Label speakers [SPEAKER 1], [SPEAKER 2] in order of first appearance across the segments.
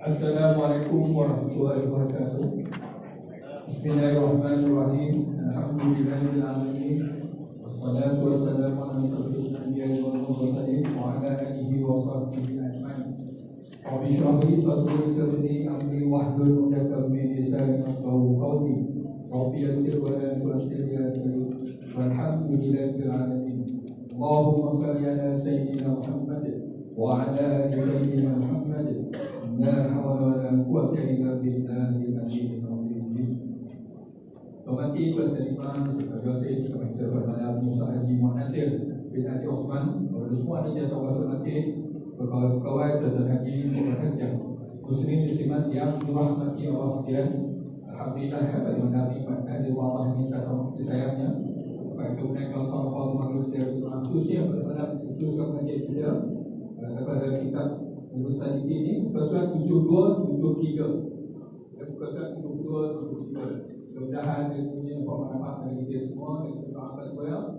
[SPEAKER 1] Assalamualaikum warahmatullahi wabarakatuh. Bismillahirrahmanirrahim. Alhamdulillahil alamin. Wassalatu wassalamu ala asyrofil anbiya'i wal mursalin wa ala alihi wa sahbihi ajma'in. Rabbi shrah li sadri wa yassir li amri wahlul 'uqdatam min lisani yafqahu qawli. Rabbi yassir wa la tu'assir ya karim. Walhamdulillahil alamin. Allahumma shalli ala sayyidina Muhammad wa ala ali sayyidina Muhammad. La hawla wa la quwwata illa billahil aliyyil azim. Hormati Tuan Terima Sebagai Yosef Kepada Tuan Musa Haji Muhammad Nasir bin Ati Osman, kepada semua ada jasa Tuan Nasir, kawan-kawan Tuan Haji Muhammad Nasir, Muslim Muslimat yang dirahmati Allah sekalian. Alhamdulillah kepada Nabi pada Allah minta sama kasih sayangnya kepada mereka sallallahu alaihi wasallam khususnya pada itu sengaja juga kepada kitab urusan ini pasal 72 73 dan pasal 72 73. Mudah-mudahan dia punya pemahaman dari kita semua dan sahabat saya.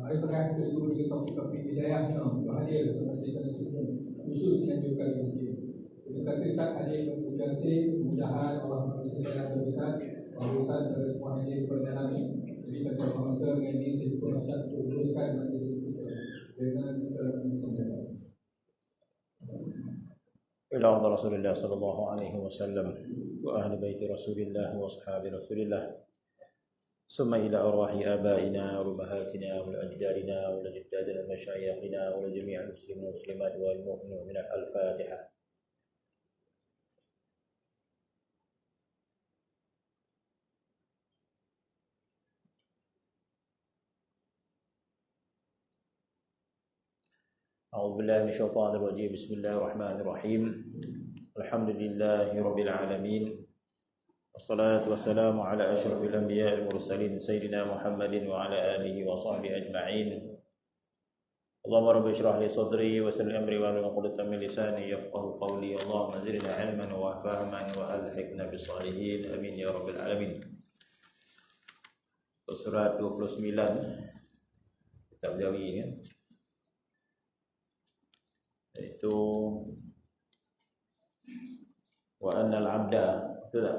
[SPEAKER 1] Hari terakhir kita dulu kita topik hidayahnya untuk hadir kepada kita khususnya juga di sini. Terima kasih Ustaz hadir berkongsi, mudah-mudahan Allah memberi hidayah besar urusan dari semua hadir pada ini. Jadi kita masa ini saya pun asyik teruskan majlis kita dengan segala kemudahan.
[SPEAKER 2] إلى عبد رسول الله صلى الله عليه وسلم وأهل بيت رسول الله وأصحاب رسول الله ثم إلى أرواح آبائنا وأمهاتنا وأجدادنا وأجدادنا ومشايخنا ولجميع المسلمين والمسلمات والمؤمنين من الفاتحة. أعوذ بالله من الشيطان الرجيم. بسم الله الرحمن الرحيم. الحمد لله رب العالمين والصلاة والسلام على أشرف الأنبياء المرسلين سيدنا محمد وعلى آله وصحبه أجمعين. اللهم رب اشرح لي صدري ويسر لي أمري واحلل عقدة من لساني يفقهوا قولي. اللهم زدنا علما وفهما وألحقنا بالصالحين آمين يا رب العالمين. Surat 29 kitab Jawi ya. Itu wa annal abda, itu tak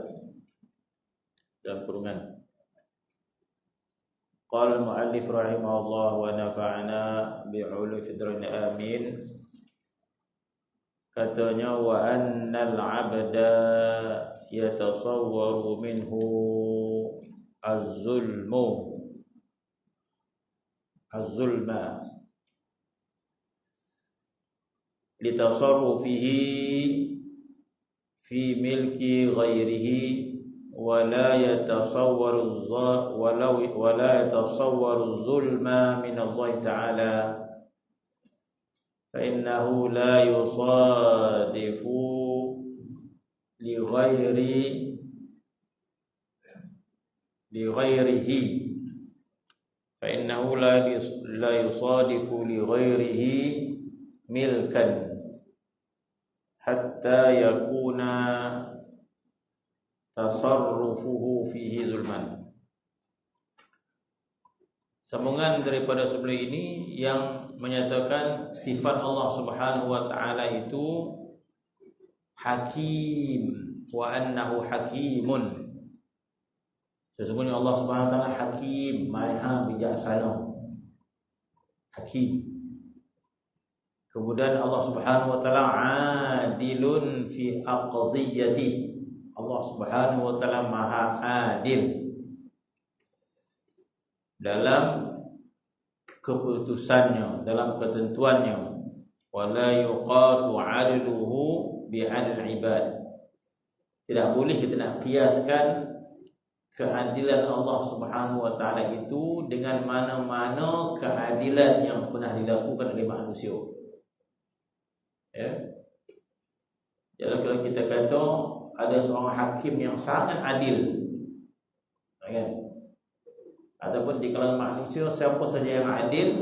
[SPEAKER 2] dalam kurungan. Qala al-muallif rahimahullah wa nafa'ana bi'ulumi fidrin amin. Katanya wa annal abda yatasawwaru minhu az-zulma litasarrufihi fi milki ghairihi wa la yatasawwaru zulma min Allah Ta'ala fa innahu la yusadifu li ghairihi fa innahu la yusadifu li ghairihi milkan hatta yakuna tasarrufuhu fihi zulman. Sambungan daripada sebelum ini yang menyatakan sifat Allah Subhanahu wa taala itu hakim wa annahu hakimun. Sesungguhnya Allah Subhanahu wa taala hakim, maha bijaksana. Hakim. Kemudian Allah Subhanahu wa taala adilun fi aqdiyati. Allah Subhanahu wa taala maha adil dalam keputusannya, dalam ketentuannya. Wala yuqasu 'adluhu bi 'adl ibad. Tidak boleh kita nak kiaskan keadilan Allah Subhanahu wa taala itu dengan mana-mana keadilan yang pernah dilakukan oleh manusia. Ya. Jadi kalau kita kata ada seorang hakim yang sangat adil, kan? Ataupun di kalangan manusia siapa saja yang adil,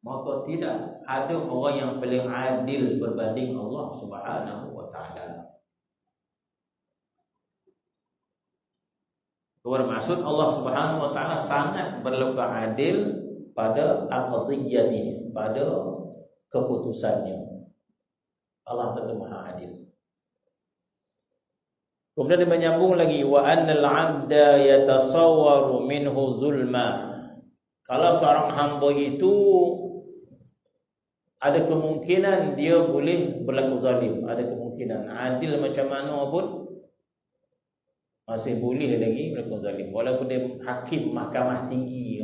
[SPEAKER 2] maka tidak ada orang yang paling adil berbanding Allah Subhanahu wa taala. Bermaksud Allah Subhanahu wa taala sangat berlaku adil pada aqdiyati, pada keputusannya. Allah tentu maha adil. Kemudian dia menyambung lagi, wa annal 'abda yatasawwaru minhu zulma. Kalau seorang hamba itu ada kemungkinan dia boleh berlaku zalim, ada kemungkinan. Adil macam mana pun masih boleh lagi berlaku zalim, walaupun dia hakim mahkamah tinggi,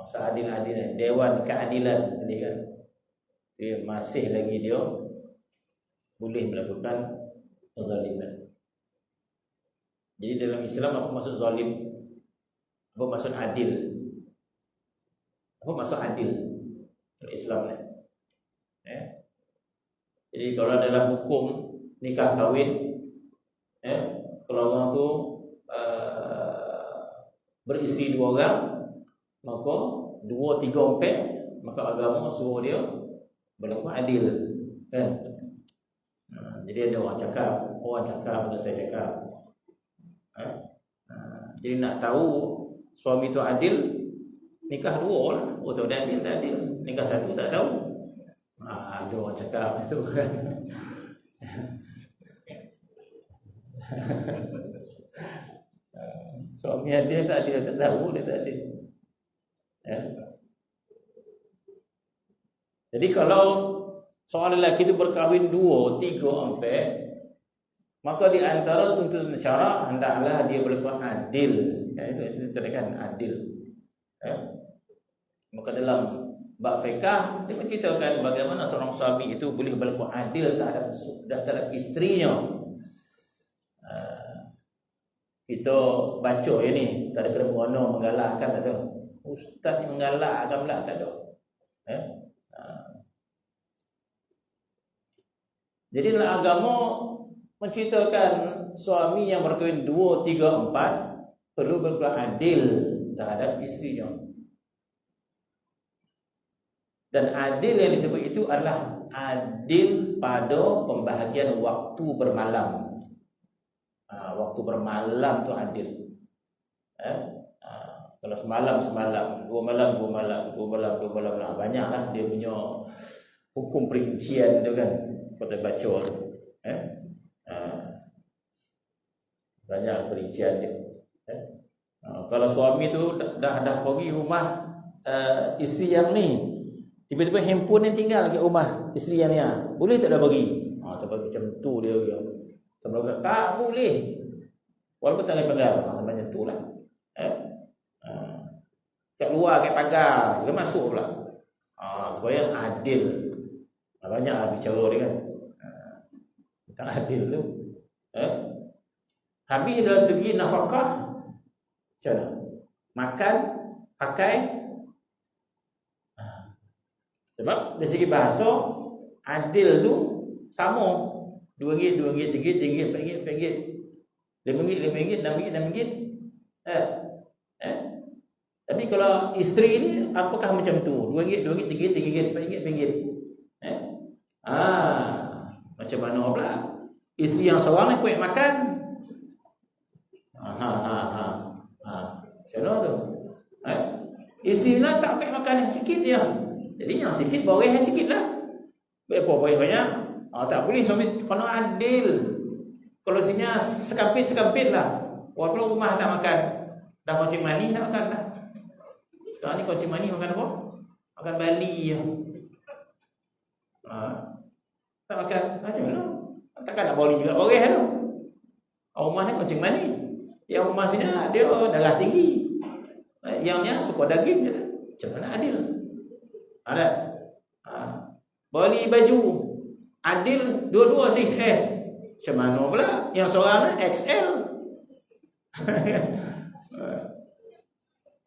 [SPEAKER 2] seadil-adilnya, dewan keadilan dia kan, dia masih lagi dia boleh melakukan kezaliman. Jadi dalam Islam apa maksud zalim? Apa maksud adil? Apa maksud adil dalam Islam ni? Jadi kalau dalam hukum nikah kahwin, kalau orang tu beristeri 2 orang, maka 2, 3, 4, maka agama suruh dia berlaku adil, kan? Jadi ada orang cakap, ada saya cakap. Jadi nak tahu suami tu adil, nikah 2 lah. Oh tu dah adil, tak adil. Nikah 1 tak tahu. Ada orang cakap itu kan. Suami adil tak adil, tak tahu dia tak adil. Jadi kalau seorang lelaki itu berkahwin 2, 3, 4, maka di antara tuntutan syarak hendaklah dia berlaku adil. Itu kan adil. Maka dalam bab fiqh dia menceritakan bagaimana seorang suami itu boleh berlaku adil terhadap isterinya. Kita baca ini, tak ada kena berono menggalakkan, tak ada. Ustaz ni menggalakkan pula, tak ada. Jadi dalam agama menceritakan suami yang berkahwin 2, 3, 4 perlu berlaku adil terhadap isterinya. Dan adil yang disebut itu adalah adil pada pembahagian waktu bermalam. Waktu bermalam tu adil. Kalau semalam, 2 malam, 2 malam lah. Banyaklah dia punya hukum perincian tu kan. Kita baca tu. Banyak perincian dia. Kalau suami tu dah pergi rumah isteri yang ni, tiba-tiba handphone yang tinggal kat rumah isteri yang ni, boleh tak dah bagi? Sebab macam tu dia. Sebab tak boleh. Walaupun tak boleh pegang, macam tu lah. Kat luar, kat pagar, dia masuk pula. Supaya adil. Banyaklah bicara dia kan. Tak adil tu. Habis dari segi nafkah, macam mana? Makan, pakai. Sebab dari segi bahasa, adil tu sama. RM2, RM3, RM4, RM5, RM5, RM6, Tapi kalau isteri ni, apakah macam tu? RM2, RM3, RM4, RM5. Macam mana pula? Isteri yang seorang ni kuat makan. Macam mana tu? Isteri ni tak kuat makan yang sikit dia. Jadi yang sikit, boreh yang sikit lah. Berapa boreh banyak? Tak boleh suami kena adil. Kalau sinya sekampit lah. Walaupun rumah tak makan, dah kucing mani tak makan dah. Sekarang ni kucing mani makan apa? Makan bali je. Tak makan macam mana? Takkan nak boli juga boreh tu. Rumah ni kucing mani. Yang rumah sini dia darah tinggi. Yang suka daging je. Macam mana adil? Ada. Beli baju adil dua-dua 6S. Macam mana pula? Yang seorang XL.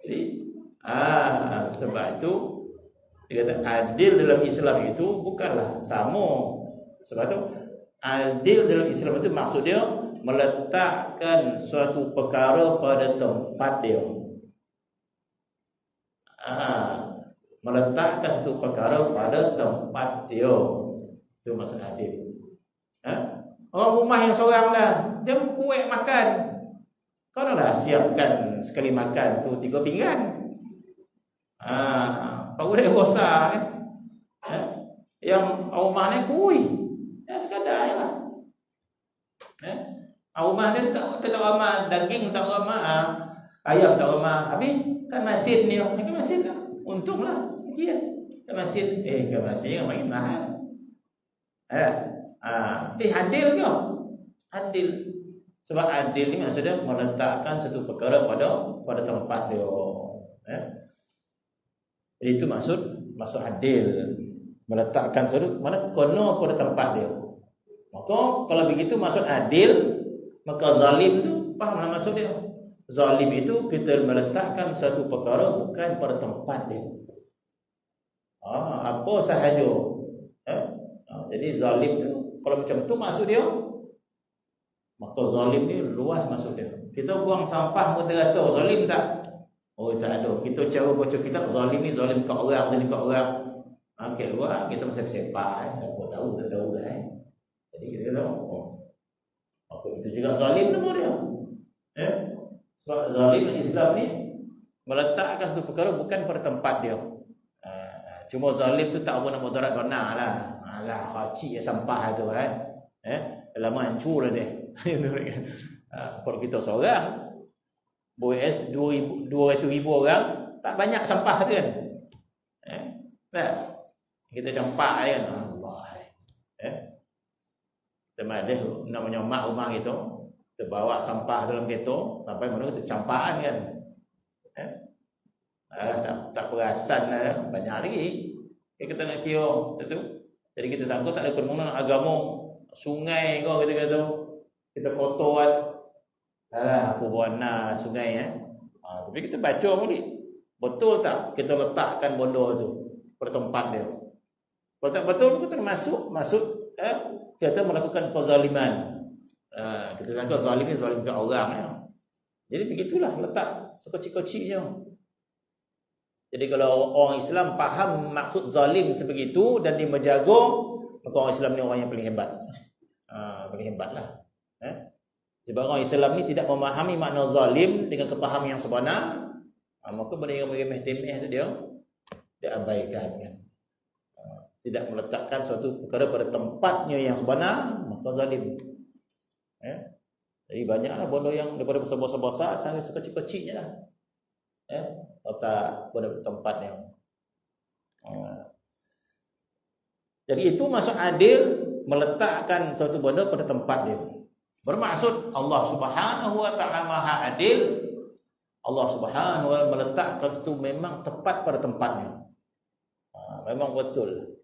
[SPEAKER 2] Jadi sebab itu dia kata adil dalam Islam itu bukanlah sama. Sebab itu adil dalam Islam itu maksud dia meletakkan suatu perkara pada tempat dia. Meletakkan satu perkara pada tempat dia. Itu maksud adil. Orang rumah yang seorang dah, dia kuat makan. Kau dah siapkan sekali makan tu 3 pinggan. Baru dia rosak kan. Yang rumah ni kui. Ya sekadar je lah. Rumah dia tak ramah, daging tak ramah, ayam tak ramah. Habis kan masin ni, kan masin lah. Untunglah. Dia kan masin. Kan masin yang main mahal. Adil ke? Adil. Sebab adil ni maksudnya meletakkan satu perkara pada tempat dia. Jadi itu maksud adil. Meletakkan satu mana kono pada tempat dia. Maka kalau begitu maksud adil, maka zalim tu fahamlah maksud dia. Zalim itu kita meletakkan satu perkara bukan pada tempat dia. Apa sahaja. Jadi zalim tu kalau macam tu maksud dia, maka zalim ni luas maksud dia. Kita buang sampah pun terkata zalim tak? Tak ada. Kita cara baca kitab zalim ni zalim kat orang, zalim kat orang. Kat luar kita mesti sepak, siapa tahu tak tahu dah. Jadi kita tahu. Apa itu juga zalim nama dia. Sebab zalim Islam ni meletakkan satu perkara bukan pada tempat dia. Cuma zalim tu tak apa nak mudarat dona lah. Alah kacik sampah tu lama hancur dah dia. Kalau kita seorang BOS 200,000 orang tak banyak sampah tu kan. Tak. Kita campak kan. Allah. Kita madah namanya mak rumah kita, kita bawa sampah dalam kereta sampai mana kita campaan kan. Tak perasan banyak lagi. Kita nak kira tu. Jadi kita sangka tak ada permohonan agama sungai kau kita kata. Kita kotor apa warna sungai tapi kita baca balik. Betul tak kita letakkan benda tu pada tempat dia. Kalau tak betul itu termasuk kita melakukan kezaliman. Kita sangka zalim ni zalim ke orang. Jadi begitulah letak sekecil-kecilnya. Jadi kalau orang Islam faham maksud zalim sebegitu dan dia menjaga, maka orang Islam ni orang yang paling hebat. Paling hebatlah. Sebab orang Islam ni tidak memahami makna zalim dengan kepahaman yang sebenar, maka benda yang remeh-temeh tu dia abaikan kan. Tidak meletakkan suatu perkara pada tempatnya yang sebenar, maka zalim. Jadi banyaklah benda yang daripada besar-besar sampai sekecil-kecilnya lah. Letak pada tempatnya. Jadi itu maksud adil, meletakkan suatu benda pada tempat dia. Bermaksud Allah Subhanahu wa taala Maha Adil. Allah Subhanahu wa taala meletakkan itu memang tepat pada tempatnya. Memang betul.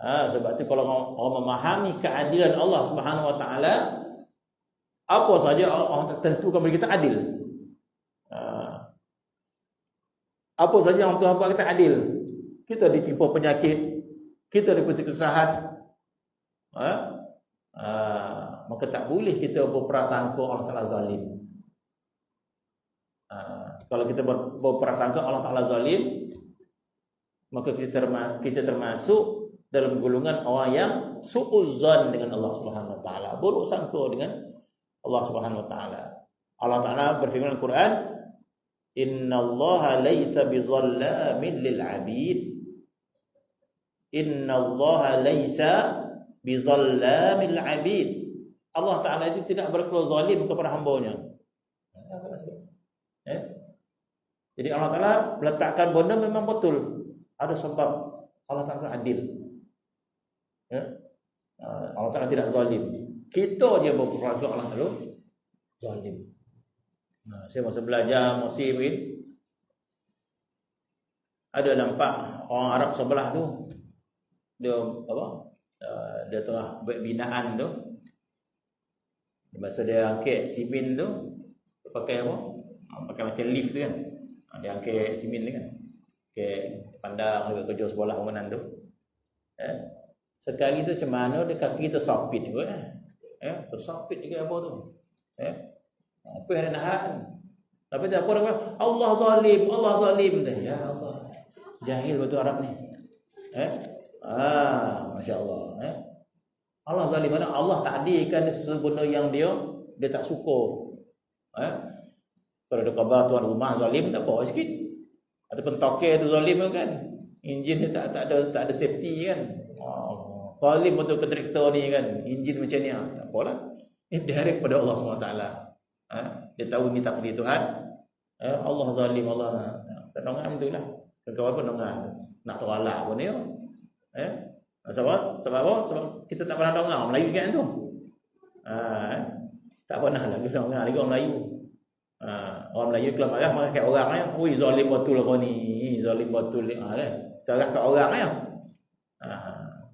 [SPEAKER 2] Sebab itu kalau orang memahami keadilan Allah Subhanahu wa taala, apa saja Allah tentukan bagi kita adil. Apa saja yang Tuhan buat kita adil. Kita ditimpa penyakit, kita diputus kesusahan, maka tak boleh kita berprasangka Allah Taala zalim. Kalau kita berprasangka Allah Taala zalim, maka kita termasuk dalam golongan orang yang suuzzan dengan Allah Subhanahu wa taala, buruk sangka dengan Allah Subhanahu wa taala. Allah Taala berfirman dalam Quran, "Innallaha laisa bizallamin lil 'abid." Innallaha laisa bizallamil 'abid. Allah Taala itu tidak berkelaku zalim kepada hamba-Nya. Jadi Allah Taala meletakkan benda memang betul. Ada sebab Allah Taala adil. Allah Taala tidak zalim. Kita je berperaku Allah Taala zalim. Saya masa belajar musim ini ada nampak orang Arab sebelah tu dia dia tengah buat binaan tu. Masa dia angkat simen tu dia pakai apa? Pakai macam lift tu kan. Dia angkat simen tu kan. Pandang dia kerja sebelah bangunan tu. Sekali tu macam mana dia kaki tersapit juga tersapit juga apa tu. Apa yang dia nahan. Tapi tak apa dia Allah zalim, Allah zalim. Ya Allah. Jahil betul Arab ni. Masya-Allah. Allah zalim mana? Allah takdirkan sesuatu benda yang dia tak suka. Kalau ada khabar tuan rumah zalim tak apa sikit. Ataupun tokek tu zalim kan. Enjin dia tak ada safety kan. Zalim betul kontraktor ni kan. Enjin macam ni tak apalah. direct pada Allah SWT. Dia tahu ni takdir Tuhan. Allah zalim, Allah. Sedangkan itulah. Kawan pun dengar tu. Nak tolak pun dia. Sebab apa? Sebab kita tak pernah dengar Melayu kan tu. Tak pernah lagi dengar lagi orang Melayu. Orang Melayu kalau marah kat orang kan. Ui, zalim betul kau ni. Zalim betul ni. Kan? Terah kat orang kan.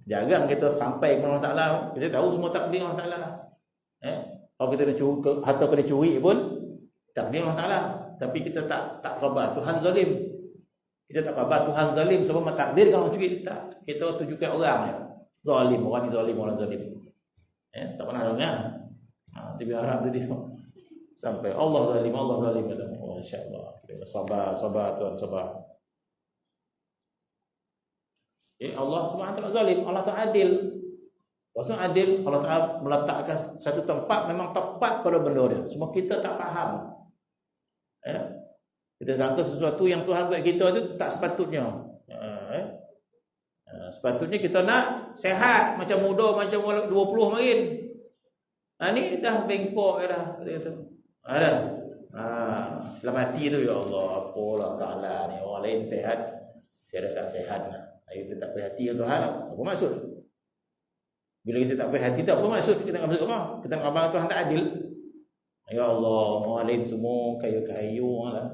[SPEAKER 2] Jarang kita sampai kepada Allah Ta'ala. Kita tahu semua takdir Allah Ta'ala. Kalau kita nak curi, harta kena curi pun takdir Allah Ta'ala. Tapi kita tak khabar Tuhan zalim. Kita tak khabar Tuhan zalim sebab takdir kalau curi tak. Kita tunjukkan orang ya. Zalim, orang ni zalim, orang zalim. Tak pernah dengar. Tapi harap tu dia sampai Allah zalim, Allah zalim. Oh, insya-Allah. Sabar tuan, sabar. Allah Subhanahu Wa Taala zalim, Allah Taala adil. Maksudnya adil, Allah Taala meletakkan satu tempat memang tepat pada benda dia. Cuma kita tak faham. Kita sangka sesuatu yang Tuhan buat kita tu tak sepatutnya. Sepatutnya kita nak sehat macam muda, macam 20 marin. Ni dah bengkok dah kata. Ada. Dalam hati tu ya Allah, apalah Taala ni orang lain sehat, saya dah tak sehat lah. Kita tak perhati Tuhan. Apa maksud? Bila kita tak perhati tu apa maksud? Kita nak maksud apa? Kita nak abang Tuhan tak adil. Ya Allah, orang lain semua kayu-kayu lah.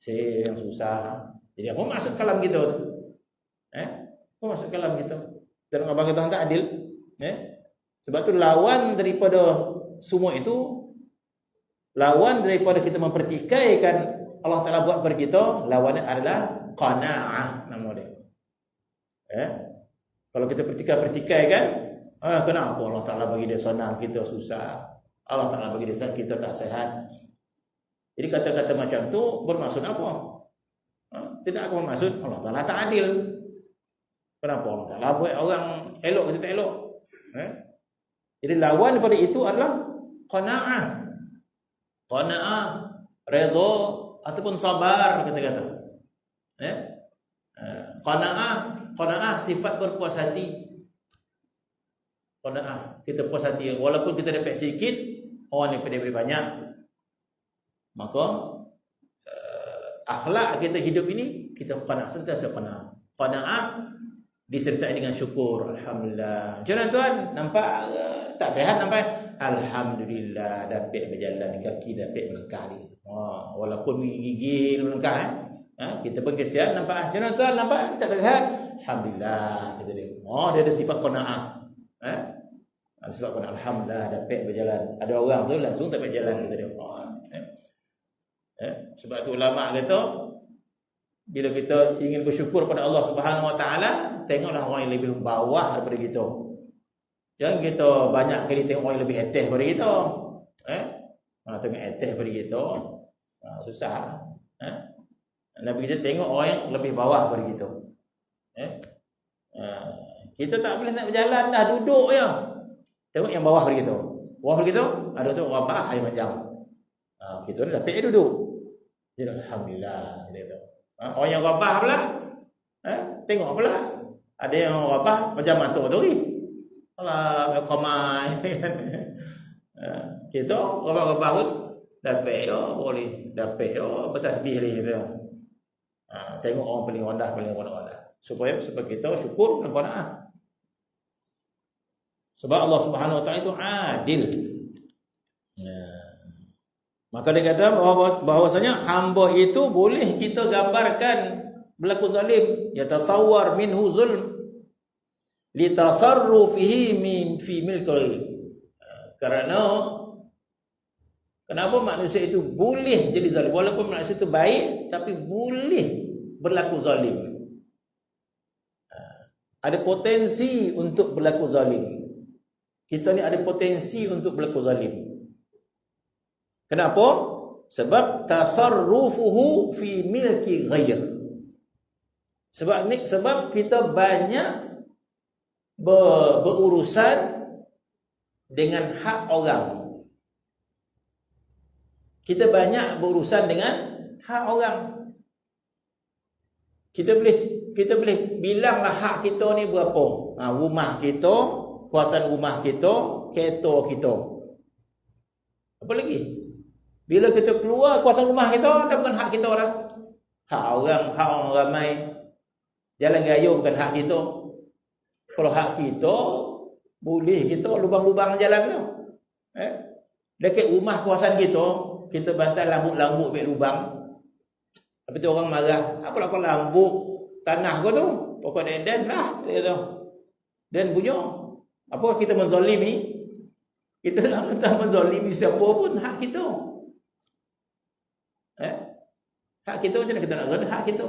[SPEAKER 2] Saya yang susah. Jadi apa maksud kalam kita tu? Apa maksud kalam kita? Kita nak abang Tuhan tak adil. Sebab tu lawan daripada semua itu, lawan daripada kita mempertikaikan Allah Ta'ala buat kepada kita, lawannya adalah qanaah nama dia. Kalau kita pertikai kan, kenapa Allah Ta'ala bagi dia senang, kita susah. Allah Ta'ala bagi dia senang, kita tak sehat. Jadi kata-kata macam tu bermaksud apa? Tidak apa maksud Allah Ta'ala tak adil. Kenapa Allah Ta'ala buat orang elok, kita tak elok? Jadi lawan daripada itu adalah qanaah. Qanaah, redha ataupun sabar kata-kata. Qanaah sifat berpuas hati. Qanaah, kita puas hati walaupun kita dapat sikit, orang yang dapat banyak. Maka akhlak kita hidup ini kita qanaah, sentiasa qanaah. Qanaah disertai dengan syukur. Alhamdulillah. Macam mana tuan? Nampak tak sihat nampak? Alhamdulillah dapat berjalan kaki, dapat melangkah ni. Walaupun gigi melangkah kita pun kesian nampak. Macam mana tuan? Nampak tak sihat? Alhamdulillah kita dia. Dia ada sifat qanaah. Sifat qanaah. Alhamdulillah dapat berjalan. Ada orang tu langsung tak berjalan kita dia. Sebab tu ulama kata bila kita ingin bersyukur pada Allah Subhanahu Wa Taala, tengoklah orang yang lebih bawah daripada kita. Jangan kita banyak kali tengok orang yang lebih atas daripada kita. Tengok atas daripada kita, susah. Nabi kita tengok orang yang lebih bawah daripada kita. Kita tak boleh nak berjalan dah, duduk je. Tengok yang bawah daripada kita. Bawah daripada kita, ada tu rabah hari macam. Kita ni dapat duduk. Jadi alhamdulillah kita. Orang yang rabah pula, tengok pula ada yang rabah macam matuk tu ni. Alah, qamai. Kita rabah-rabah pun dapat boleh dapat bertasbih lagi kita. Tengok orang paling rendah supaya kita syukur dan qanaah. Sebab Allah Subhanahu Wa Taala itu adil. Maka dia kata bahwasanya hamba itu boleh kita gambarkan berlaku zalim, yatasawwar minhu zulm litasarrufihi fi milkihi. Kenapa manusia itu boleh jadi zalim walaupun manusia itu baik tapi boleh berlaku zalim. Ada potensi untuk berlaku zalim. Kita ni ada potensi untuk berlaku zalim. Kenapa? Sebab tasarrufuhu fi milki ghair. Sebab kita banyak berurusan dengan hak orang. Kita banyak berurusan dengan hak orang. Kita boleh bilanglah hak kita ni berapa. Rumah kita, kuasaan rumah kita, kereta kita. Apa lagi? Bila kita keluar kuasa rumah kita, dah bukan hak kita dah. Hak orang ramai. Jalan raya bukan hak kita. Kalau hak kita, boleh kita lubang-lubang jalan tu. Dekat rumah kawasan kita bantai lambuk-lambuk ambil lubang. Lepas tu orang marah, apalah kau lambuk tanah kau tu? Pokok den lah, dia kata. Dan punya. Apa kita menzalimi? Kita tak menzalimi siapa pun, hak kita. Hak kita macam mana kita nak zalim? Hak kita.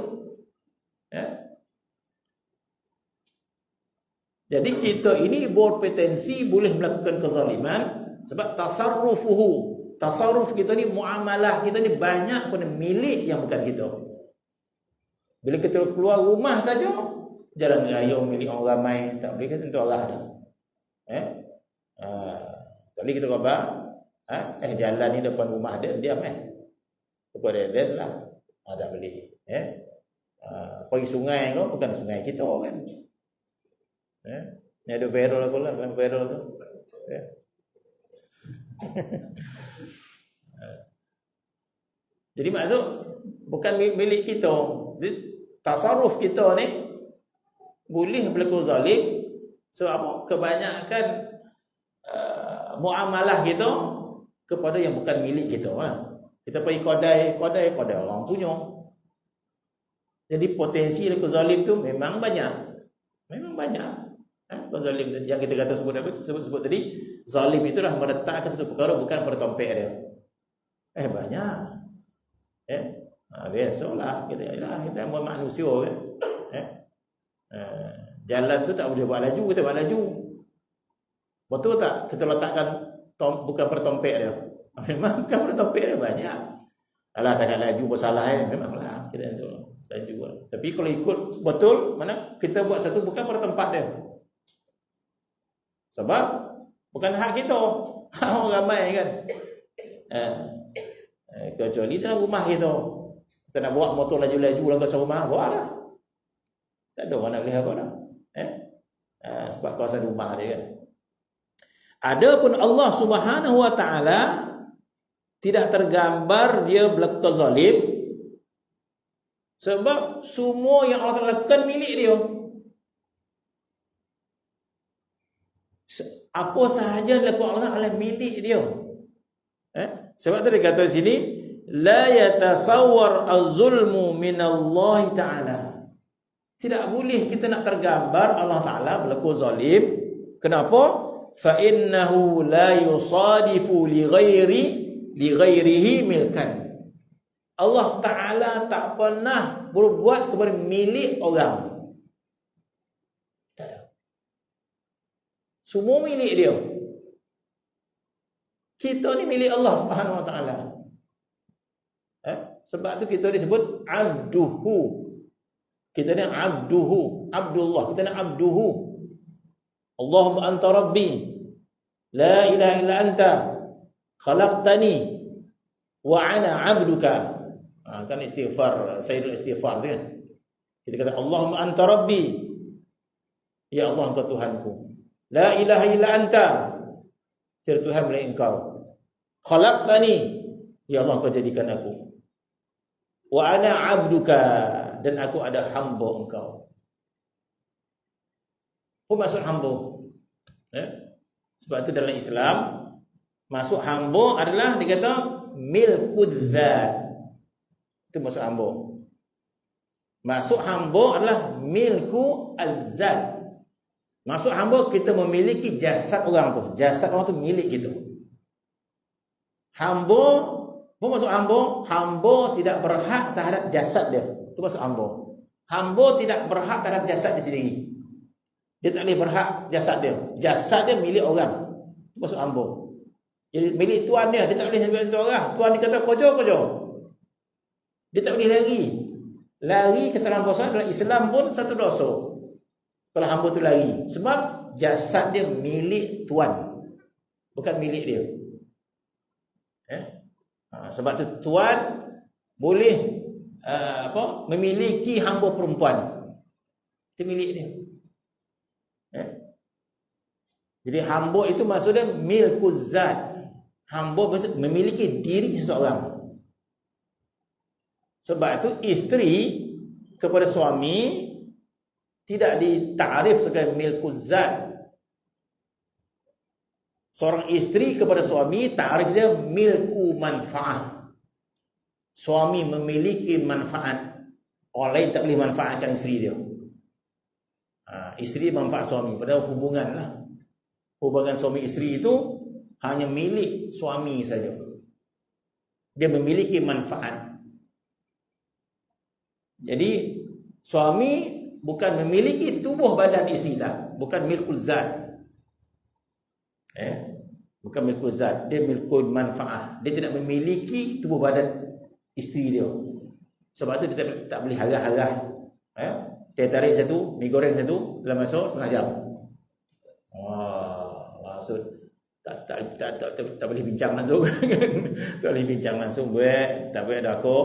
[SPEAKER 2] Jadi kita ini berpotensi boleh melakukan kezaliman sebab tasarruf kita ni, muamalah kita ni banyak pada milik yang bukan kita. Bila kita keluar rumah saja, jalan raya milik orang ramai, tak boleh kita tentu arah dah. Tak boleh kita khabar, jalan ni depan rumah dia, diam depan dia lah. Tak boleh. Pergi sungai kau, bukan sungai kita kan. Ni ada viral apa lah, dalam viral tu. Jadi maksud bukan milik kita. Tasarruf kita ni boleh berlaku zalim sebab kebanyakan muamalah kita kepada yang bukan milik kita lah. Kita pergi kedai orang punya. Jadi potensi berlaku zalim tu memang banyak. Zalim yang kita kata sebut tadi, zalim itulah meletakkan satu perkara bukan pada tompek dia. Banyak. Biasalah kita manusia kan. Jalan tu tak boleh buat laju, kita buat laju. Betul tak? Kita letakkan bukan pada tompek dia. Memang bukan pada tompek dia, banyak. Alah takkan laju bersalah memanglah kita tu laju. Tapi kalau ikut betul, mana kita buat satu bukan pada tempat dia. Sebab bukan hak kita, hak orang ramai kan. Kecuali dalam rumah kita. Kita nak bawa motor laju-laju dalam kawasan rumah, bawalah. Tak ada orang nak boleh apa dah. Sebab kawasan rumah dia kan. Adapun Allah Subhanahu wa taala tidak tergambar dia berlaku zalim sebab semua yang Allah Taala lakukan milik dia. Apa sahaja dilakukan Allah adalah milik dia. Sebab tu dia kata di sini, la yatasawwar az-zulmu minallahi ta'ala. Tidak boleh kita nak tergambar Allah Taala berlaku zalim. Kenapa? Fa innahu la yusadifu li ghairihi milkan. Allah Taala tak pernah berbuat kepada milik orang. Semua milik dia. Kita ni milik Allah Subhanahu wa taala. Sebab tu kita disebut abduhu. Kita ni abduhu, Abdullah, kita ni abduhu. Allahumma anta rabbi, la ilaha illa anta, khalaqtani wa ana abduka. Kan istighfar, sayyidul istighfar tu kan. Kita kata Allahumma anta rabbi, ya Allah engkau Tuhanku. La ilaha illa anta, tiada Tuhan melainkan engkau. Khalaqtani, ya Allah engkau jadikan aku. Wa ana abduka, dan aku ada hamba engkau. Apa maksud hamba? Sebab itu dalam Islam, masuk hamba adalah dikata milkud dzat. Itu maksud hamba. Masuk hamba adalah milku az-zat. Masuk hamba kita memiliki jasad orang tu. Jasad orang tu milik kita. Hamba, apa maksud hamba? Hamba tidak berhak terhadap jasad dia. Itu maksud hamba. Hamba tidak berhak terhadap jasad dia sendiri. Dia tak boleh berhak jasad dia. Jasad dia milik orang. Itu maksud hamba. Jadi milik tuan dia tak boleh sampai tuan orang. Tuan dia kata kojo. Dia tak boleh lari. Lari kesalahan dosa dalam Islam pun satu dosa. Kalau hamba tu lari, sebab jasad dia milik tuan, bukan milik dia. Sebab tu tuan boleh memiliki hamba perempuan. Itu milik dia. Jadi hamba itu maksudnya milkuz zat. Hamba maksud memiliki diri seseorang. Sebab itu isteri kepada suami tidak ditarif sebagai milkuz zat. Seorang isteri kepada suami tarif dia milku manfaat. Suami memiliki manfaat, orang lain tak boleh manfaatkan isteri dia. Isteri manfaat suami, padahal hubungan lah. Hubungan suami isteri itu hanya milik suami saja. Dia memiliki manfaat. Jadi suami bukan memiliki tubuh badan isteri tak, bukan milkul zat. Bukan milkul zat, dia milkul manfaat. Dia tidak memiliki tubuh badan isteri dia. Sebab tu dia tak boleh harah-harah. Dia tarik satu, mi goreng satu, dalam masa setengah jam. Maksud tak boleh bincang langsung. Tak boleh bincang langsung. Tak boleh ada aku.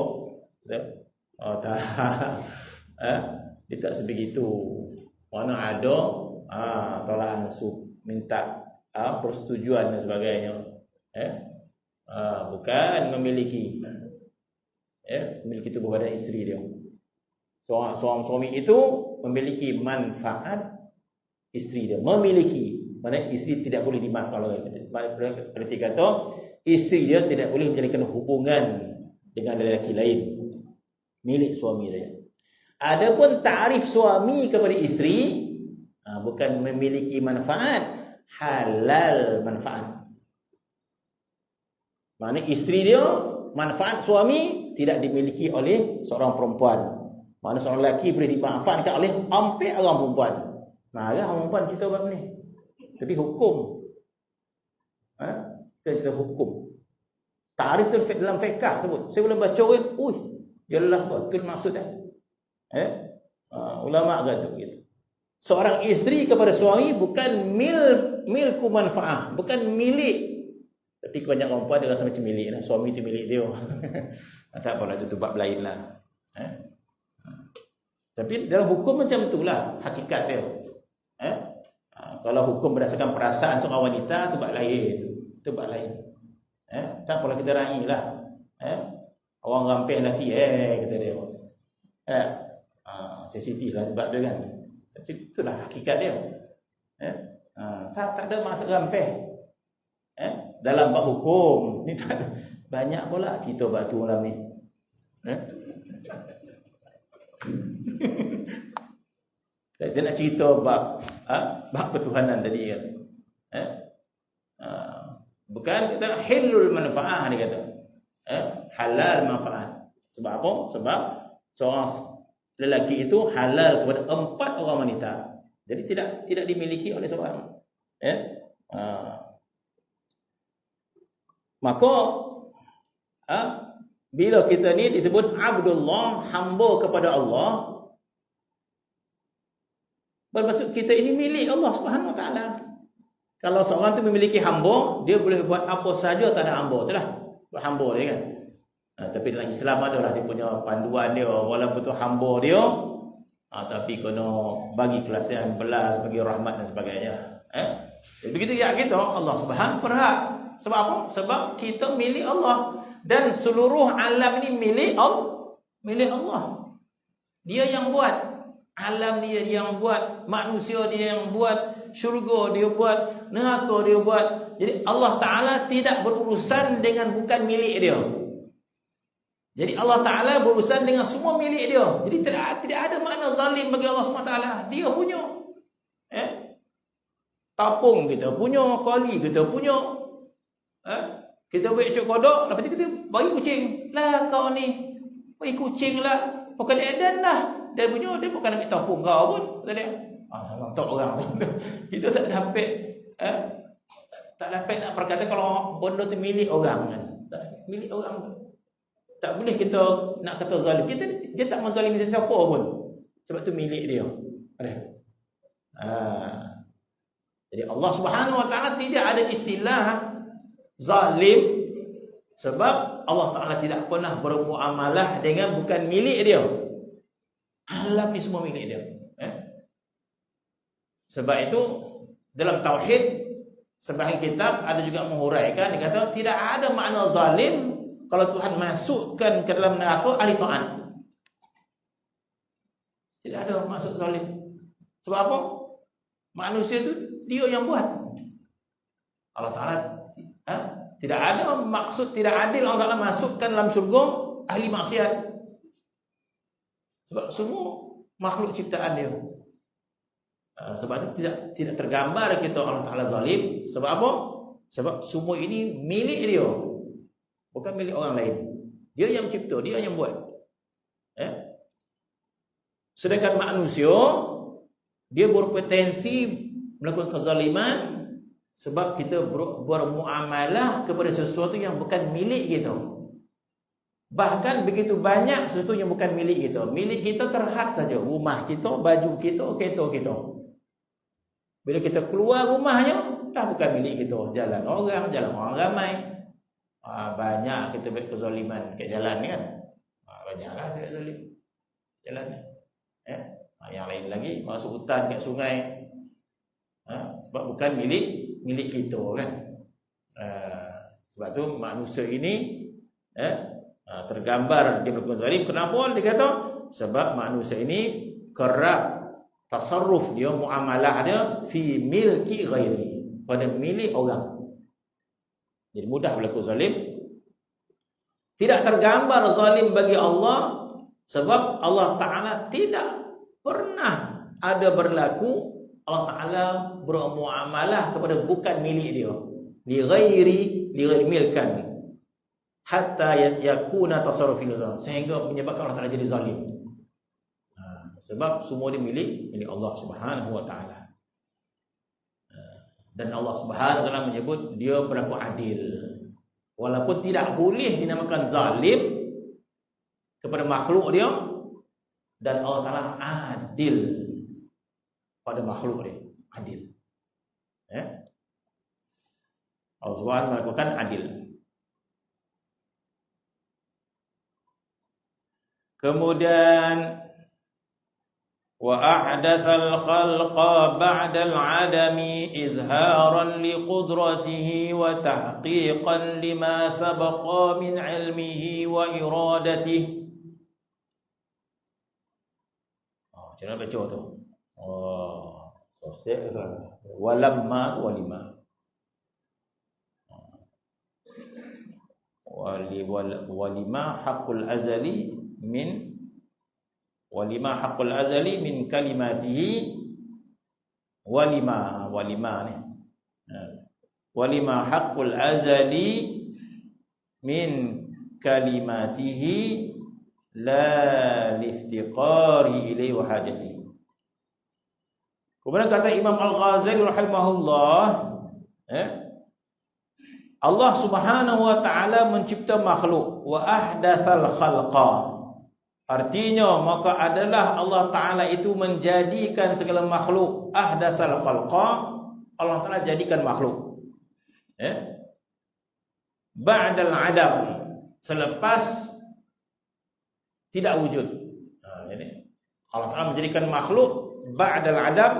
[SPEAKER 2] Tak. Dia tak sebegitu. Mana ada tolak ansur, minta persetujuan dan sebagainya. Bukan memiliki memiliki tubuh badan isteri dia. Seorang suami itu memiliki manfaat isteri dia. Memiliki, maknanya isteri tidak boleh dimaafkan oleh berarti kata isteri dia tidak boleh menjalinkan hubungan dengan lelaki lain, milik suami dia. Adapun takrif suami kepada isteri bukan memiliki manfaat, halal manfaat. Maknanya isteri dia, manfaat suami tidak dimiliki oleh seorang perempuan. Mana seorang lelaki boleh dimanfaatkan oleh hampir orang perempuan. Marah orang perempuan cerita bab ni. Tapi hukum. Kita cerita hukum. Tarif tu dalam fiqh sebut. Saya boleh baca kan, jelas betul maksud dia. Ulama kata begitu. Seorang isteri kepada suami bukan milku manfaat, bukan milik. Tapi kebanyakan perempuan dia rasa macam milik lah. Suami tu milik dia. Tak apalah, itu bab lain lah. Tapi dalam hukum macam itulah hakikat dia. Kalau hukum berdasarkan perasaan seorang wanita, itu bab lain. Itu bab lain. Tak apalah kita raih lah. Orang rampih lelaki, kata dia. Sensitif lah sebab dia kan. Tapi itulah hakikat dia. Tak ada maksud rampih. Dalam bab hukum ni tak ada. Banyak pula cerita bab tu malam ni. Saya nak cerita bab ketuhanan tadi kan. Bukan kita hilul manfaat dia kata. Halal manfaat. Sebab apa? Sebab seorang lelaki itu halal kepada 4 orang wanita. Jadi tidak dimiliki oleh seorang. Maka bila kita ni disebut Abdullah, hamba kepada Allah, bermaksud kita ini milik Allah Subhanahu Wa Taala. Kalau seorang tu memiliki hamba, dia boleh buat apa saja tak ada hamba, itulah hamba dia kan. Tapi dalam Islam adalah dia punya panduan dia, walaupun tu hamba dia, tapi kena bagi kelasan belas, bagi rahmat dan sebagainya. Begitu ya kita, Allah Subhanahu berhak. Sebab apa? Sebab kita milik Allah. Dan seluruh alam ni milik Allah. Dia yang buat. Alam dia yang buat. Manusia dia yang buat. Syurga dia buat. Neraka dia buat. Jadi Allah Ta'ala tidak berurusan dengan bukan milik dia. Jadi Allah Ta'ala berurusan dengan semua milik dia. Jadi tidak ada makna zalim bagi Allah SWT. Dia punya. Tapung kita punya. Kali kita punya. Kita buat cok kodok, lepas tu kita bagi kucing. Lah kau ni, bagi kucing lah. Bukan edan lah. Dia punya, dia bukan ambil tapung kau pun. Kata dia. Tak orang. Kita tak dapat tak dapat nak berkata kalau benda tu milik orang kan. Tak, milik orang. Tak boleh kita nak kata zalim. Dia tak menzalimi sesiapa pun. Sebab tu milik dia. Jadi Allah Subhanahu Wa Taala tidak ada istilah zalim, sebab Allah Ta'ala tidak pernah bermuamalah dengan bukan milik dia. Alam ni semua milik dia. Sebab itu dalam tauhid sebahagian kitab ada juga menghuraikan, dia kata tidak ada makna zalim kalau Tuhan masukkan ke dalam neraka ahli taat. Tidak ada maksud zalim. Sebab apa? Manusia itu dia yang buat. Allah Ta'ala tidak ada maksud tidak adil Allah Ta'ala masukkan dalam syurga ahli maksiat. Sebab semua makhluk ciptaan dia. Sebab itu tidak tergambar kita Allah Ta'ala zalim. Sebab apa? Sebab semua ini milik dia, bukan milik orang lain. Dia yang cipta, dia yang buat. Sedangkan manusia dia berpotensi melakukan kezaliman sebab kita bermuamalah kepada sesuatu yang bukan milik kita. Bahkan begitu banyak sesuatu yang bukan milik kita. Milik kita terhad saja, rumah kita, baju kita, kereta kita. Bila kita keluar rumahnya, dah bukan milik kita. Jalan orang ramai. Banyak kita buat kezaliman kat jalan ni kan. Banyaklah kita zalim jalan ni. Yang lain lagi masuk hutan kat sungai. Sebab bukan milik kita kan. Sebab tu manusia ini tergambar dia berlaku zalim. Kenapa dia kata? Sebab manusia ini kerap tasarruf dia, muamalah dia fi milki ghairi, pada milik orang. Jadi mudah berlaku zalim. Tidak tergambar zalim bagi Allah sebab Allah Ta'ala tidak pernah ada berlaku Allah Ta'ala bermuamalah kepada bukan milik dia. Li ghairi milkan. Hatta yakuna tasarrufil zalim. Sehingga menyebabkan Allah Ta'ala jadi zalim. Sebab semua dia milik Allah Subhanahu wa Ta'ala. Dan Allah Subhanahu wa Ta'ala menyebut dia berlaku adil. Walaupun tidak boleh dinamakan zalim kepada makhluk dia, dan Allah Ta'ala adil pada makhluk dia. Adil. Allah Subhanahu melakukan adil. Kemudian wa ahdatsal khalqa ba'dal 'adami izharan liqudratihi wa tahqiqan lima sabaqa min 'ilmihi wa iradatihi. Macam mana baca tu? Sosek tu. Walamma walima. Walima haqqul azali min kalimatihi walima ni. Walima haqqul azali min kalimatihi la liftiqari ilaihi wa hajatihi. Kemudian kata Imam Al-Ghazali rahimahullah, Allah Subhanahu wa Ta'ala mencipta makhluk, wa ahdatsal khalqa. Artinya maka adalah Allah Ta'ala itu menjadikan segala makhluk. Ahdatsal khalqa, Allah Ta'ala jadikan makhluk. Ba'dal adam, selepas tidak wujud. Ini Allah Ta'ala menjadikan makhluk ba'dal adam.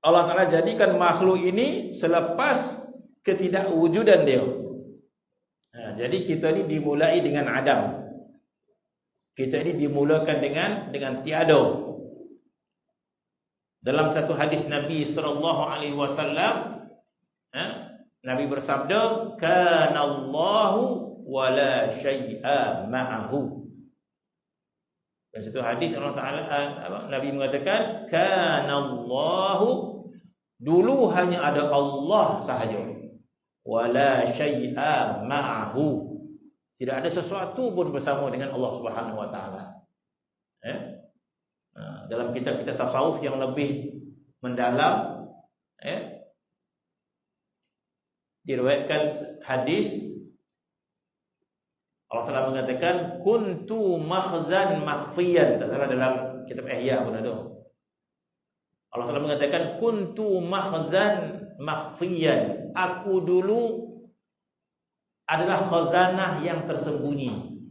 [SPEAKER 2] Allah Ta'ala jadikan makhluk ini selepas ketidakwujudan dia. Jadi kita ini dimulai dengan adam. Kita ini dimulakan dengan tiada. Dalam satu hadis Nabi sallallahu alaihi wasallam, Nabi bersabda, "Kanallahu wa la syai'a ma'ahu." Dan satu hadis Allah Ta'ala, Nabi mengatakan, "Kanallahu", dulu hanya ada Allah sahaja. Wala syai'a ma'ahu, tidak ada sesuatu pun bersama dengan Allah Subhanahu wa Ta'ala. Dalam kitab-kitab tasawuf yang lebih mendalam, diriwayatkan hadis Allah Ta'ala mengatakan kuntu makhzan makhfiyan. Tak salah dalam kitab Ihya pun ada. Allah Ta'ala mengatakan kuntu makhzan makhfiyan. Aku dulu adalah khazanah yang tersembunyi.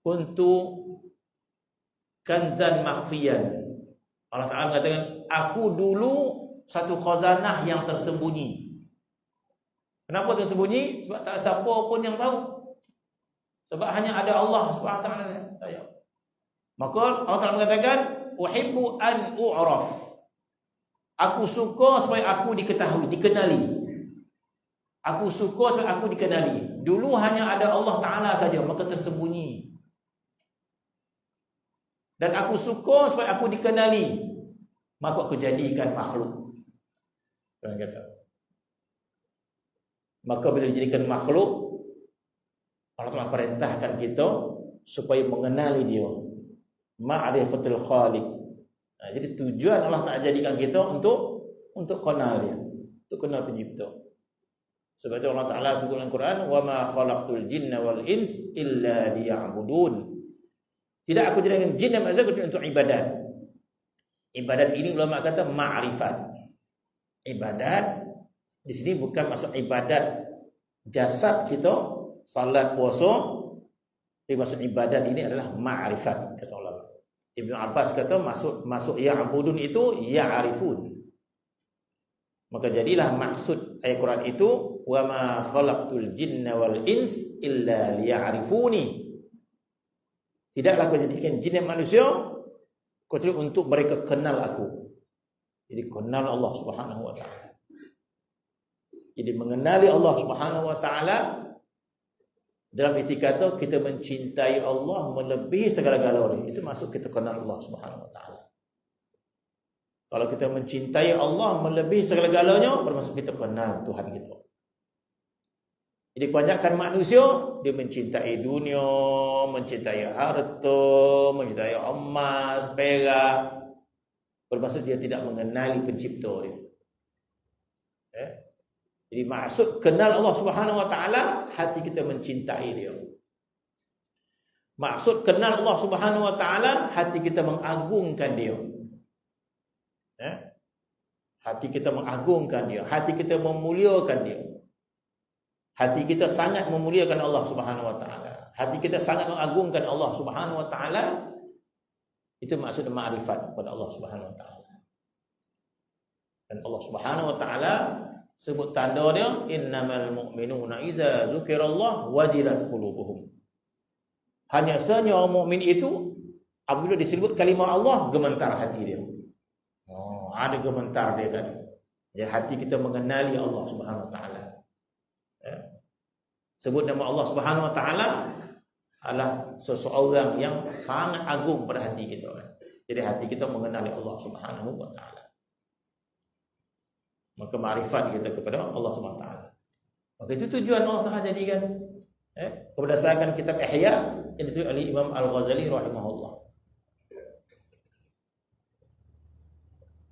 [SPEAKER 2] Kuntu kanzan makhfiyan. Allah Ta'ala mengatakan aku dulu satu khazanah yang tersembunyi. Kenapa tersembunyi? Sebab tak ada siapa pun yang tahu. Sebab hanya ada Allah Subhanahu wa taala saja. Maka Allah Taala mengatakan, "Uhibbu an u'raf." Aku suka supaya aku diketahui, dikenali. Aku suka supaya aku dikenali. Dulu hanya ada Allah Taala saja, maka tersembunyi. Dan aku suka supaya aku dikenali, maka aku jadikan makhluk. Tuhan kata. Maka bila dijadikan makhluk, Allah telah perintahkan kita supaya mengenali dia. Ma'rifatul Khaliq. Jadi tujuan Allah tak jadikan kita untuk kenal dia, untuk kenal pencipta. Sebab itu Allah Taala sebut dalam Quran, "Wa ma khalaqtul jinna wal ins illa liya'budun." Tidak aku jadikan jin dan manusia kecuali untuk ibadat. Ibadat ini ulama kata ma'rifat. Ibadat di sini bukan maksud ibadat jasad kita, salat, puasa. Tapi maksud ibadat ini adalah ma'rifat, kata ulama. Ibnu Abbas kata masuk ya'budun itu ya'rifun. Maka jadilah maksud ayat Quran itu, wa ma khalaqtul jinna wal ins illa liya'rifuni. Tidaklah aku jadikan jin dan manusia kecuali untuk mereka kenal aku. Jadi kenal Allah Subhanahu wa taala. Jadi mengenali Allah Subhanahu wa taala dalam erti kata kita mencintai Allah melebihi segala-galanya. Itu maksud kita kenal Allah Subhanahu wa taala. Kalau kita mencintai Allah melebihi segala-galanya, bermaksud kita kenal Tuhan kita. Jadi kebanyakan manusia dia mencintai dunia, mencintai harta, mencintai emas, perak. Bermaksud dia tidak mengenali pencipta dia. Jadi maksud kenal Allah Subhanahu wa taala, hati kita mencintai dia. Maksud kenal Allah Subhanahu wa taala, hati kita mengagungkan dia. Hati kita mengagungkan dia, hati kita memuliakan dia. Hati kita sangat memuliakan Allah Subhanahu wa taala. Hati kita sangat mengagungkan Allah Subhanahu wa taala. Itu maksud ma'rifat kepada Allah Subhanahu wa taala. Dan Allah Subhanahu wa taala sebut tanda dia, innamal mu'minuna idza dzukirallah wajilat qulubuhum. Hanya saja orang mukmin itu apabila disebut kalimah Allah gemetar hati dia. Ada gemetar dia kan. Jadi hati kita mengenali Allah Subhanahu wa taala. Sebut nama Allah Subhanahu wa taala adalah seseorang yang sangat agung pada hati kita kan. Jadi hati kita mengenali Allah Subhanahu wa taala. Maka makrifat kita kepada Allah Subhanahu wa taala. Maka itu tujuan Allah Taala jadikan berdasarkan kitab Ihya yang ditulis oleh Imam Al-Ghazali rahimahullah.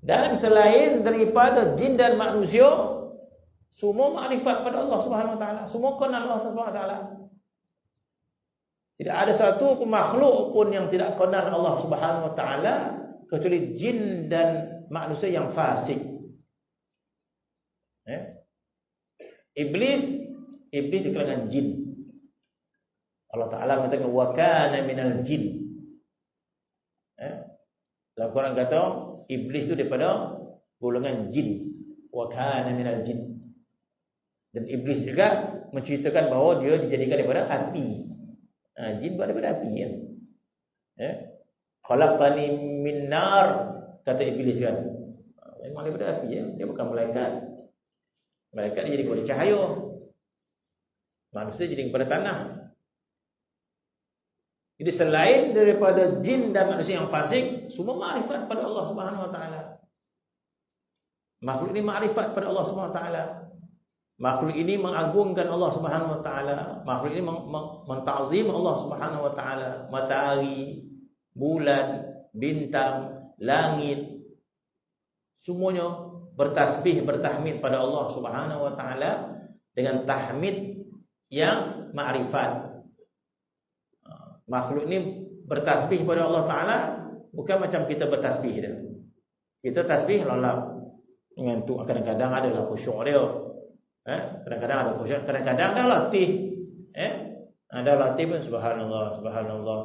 [SPEAKER 2] Dan selain daripada jin dan manusia, semua makrifat pada Allah Subhanahu wa taala, semua kenal Allah Subhanahu wa taala. Tidak ada satu pun makhluk pun yang tidak kenal Allah Subhanahu wa taala kecuali jin dan manusia yang fasik. Iblis di kalangan jin. Allah Taala mengatakan wa kana minal jin. Dalam Quran kata iblis itu daripada golongan jin. Wa kana minal jin. Dan iblis juga menceritakan bahawa dia dijadikan daripada api. Jin buat daripada api kan. Khalaqtani min nar, kata iblis kan. Memang daripada api ya. Dia bukan malaikat. Malaikat dia jadi kepada cahaya. Manusia jadi kepada tanah. Jadi selain daripada jin dan manusia yang fasik, semua makrifat pada Allah Subhanahu wa taala. Makhluk ini makrifat pada Allah Subhanahu wa taala. Makhluk ini mengagungkan Allah Subhanahu wa taala. Makhluk ini mentazim Allah Subhanahu wa taala. Matahari, bulan, bintang, langit, semuanya bertasbih, bertahmid pada Allah Subhanahu wa taala dengan tahmid yang ma'rifat. Makhluk ini bertasbih pada Allah taala bukan macam kita bertasbih dah. Kita tasbih lolap. Ngantuk, kadang-kadang adalah khusyuk dia. Kadang-kadang ada khusyuk, kadang-kadang dah latih. Ada latih pun subhanallah, subhanallah.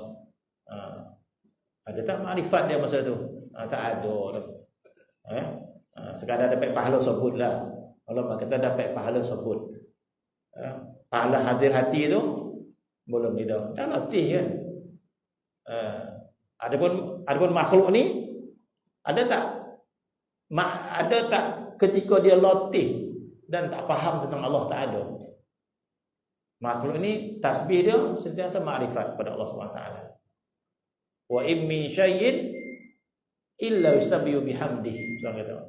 [SPEAKER 2] Ada tak ma'rifat dia masa tu? Tak ada dah. Sekadar dapat pahala sebutlah. Allah kata dapat pahala sebut. pahala hadir hati tu belum ada. Dah latih kan. Adapun makhluk ni ada tak ketika dia latih dan tak faham tentang Allah, tak ada. Makhluk ni tasbih dia sentiasa makrifat pada Allah SWT. Wa in min syai'in illa yusabbihu bihamdihi.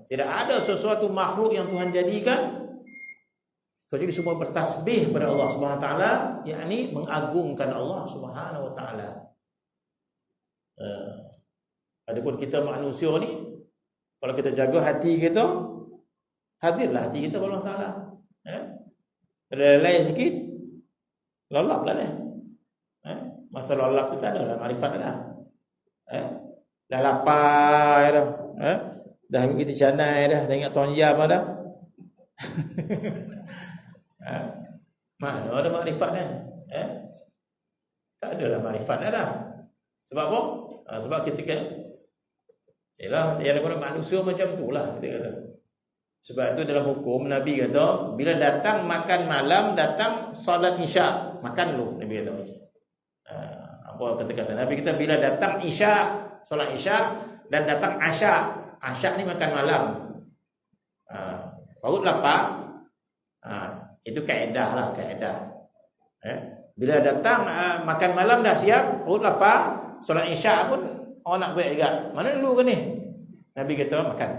[SPEAKER 2] Tidak ada sesuatu makhluk yang Tuhan jadikan kecuali semua bertasbih pada Allah Subhanahu wa taala, yakni mengagungkan Allah Subhanahu wa taala. Adapun kita manusia ni, kalau kita jaga hati kita, hadirlah hati kita pada Allah Taala. Lain sikit, lolap lah dah. Masa lolap tu tak ada lah makrifat dah. Dah lapar dah. Dah ambil kita canai dah ingat tuan jam dah. Mana ada makrifat dah? Tak ada lah makrifat dah. Sebab apa? Sebab ketika ialah yang daripada manusia macam tu lah kita kata. Sebab itu dalam hukum Nabi kata, bila datang makan malam, datang solat isya, makan dulu Nabi kata. Apa kata-kata Nabi kita, bila datang isya, solat isya, dan datang asya. Asya ni makan malam. Perut lapar. Itu kaedah lah, kaedah. Bila datang makan malam dah siap, perut lapar, solat isya pun orang nak buat juga. Mana dulu ke ni? Nabi kata makan.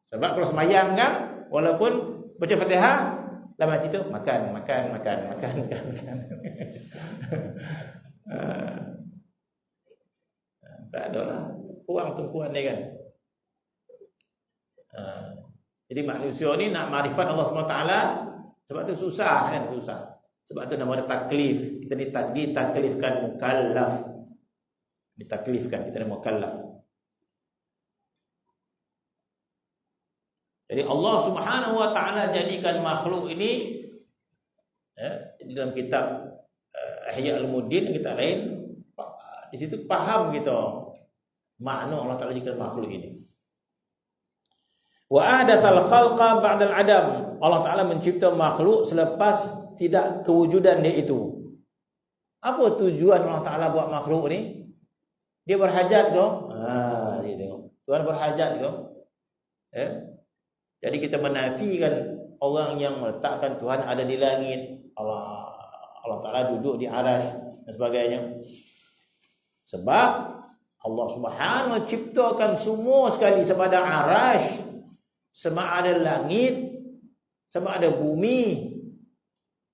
[SPEAKER 2] Sebab kalau semayang kan, walaupun baca Fatihah, dalam hati tu makan. Tak ada lah. Kurang tumpuan dia kan. Jadi manusia ni nak makrifat Allah SWT, sebab tu susah kan, susah. Sebab tu nama dia taklif. Kita ni ditaklifkan mukallaf. Ditaklifkan, kita ni mukallaf. Jadi Allah Subhanahu wa taala jadikan makhluk ini di dalam kitab Ihya Ulumuddin, kitab lain, di situ faham kita makna Allah Taala jadikan makhluk ini. Wa adatsal khalqa ba'dal adam. Allah Taala mencipta makhluk selepas tidak kewujudan dia itu. Apa tujuan Allah Taala buat makhluk ni? Dia berhajat ke? Dia tengok. Tuhan berhajat ke? Jadi kita menafikan orang yang meletakkan Tuhan ada di langit, Allah Ta'ala duduk di arasy dan sebagainya. Sebab Allah Subhanahu wa ciptakan semua sekali, sama ada arasy, sama ada langit, sama ada bumi.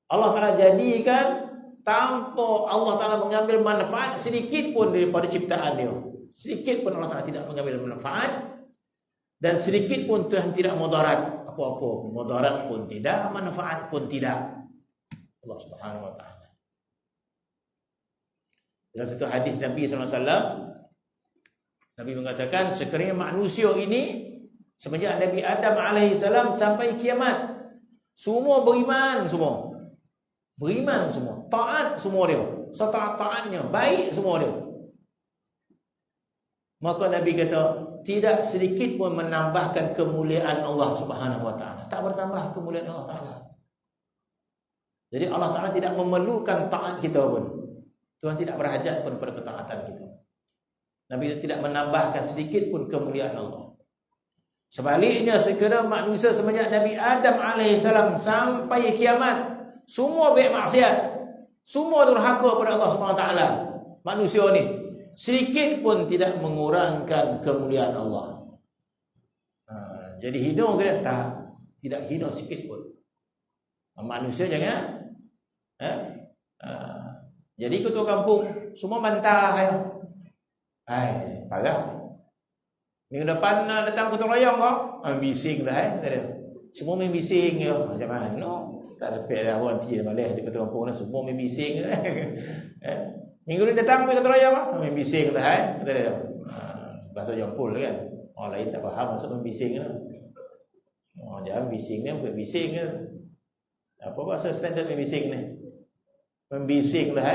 [SPEAKER 2] Allah Ta'ala jadikan tanpa Allah Ta'ala mengambil manfaat sedikit pun daripada ciptaan dia. Sedikit pun Allah Ta'ala tidak mengambil manfaat. Dan sedikit pun Tuhan tidak mudarat apa-apa. Mudarat pun tidak, manfaat pun tidak. Allah Subhanahu wa taala. Dalam satu hadis Nabi sallallahu alaihi wasallam, Nabi mengatakan sekiranya manusia ini semenjak Nabi Adam alaihi salam sampai kiamat, semua beriman semua. Beriman semua, taat semua dia. Setaat-taatnya, baik semua dia. Maka Nabi kata, tidak sedikit pun menambahkan kemuliaan Allah Subhanahu wa taala. Tak bertambah kemuliaan Allah Taala. Jadi Allah Taala tidak memerlukan taat kita pun. Tuhan tidak berhajat pun pada ketaatan kita. Nabi tidak menambahkan sedikit pun kemuliaan Allah. Sebaliknya, sekiranya manusia semenjak Nabi Adam alaihissalam sampai kiamat, semua baik maksiat, semua durhaka pada Allah Subhanahu wa taala. Manusia ni sedikit pun tidak mengurangkan kemuliaan Allah. Jadi hina ke tak? Tidak hina sikit pun. Manusia jangan jadi ketua kampung semua bantah ya. Parah. Minggu depan datang ketua rayong kau. Bising dah semua main bising ya. Macam mana? Tak dapat dah orang tiada balik di ketua kampung semua main bising. Minggu ni datang pergi kata raya apa? Main bising dah kata dia. Bahasa Jampul kan. Orang lain tak faham maksud main bising kan. Jangan bising ni bukan bising kan. Apa bahasa standard main bising ni? Main bising dah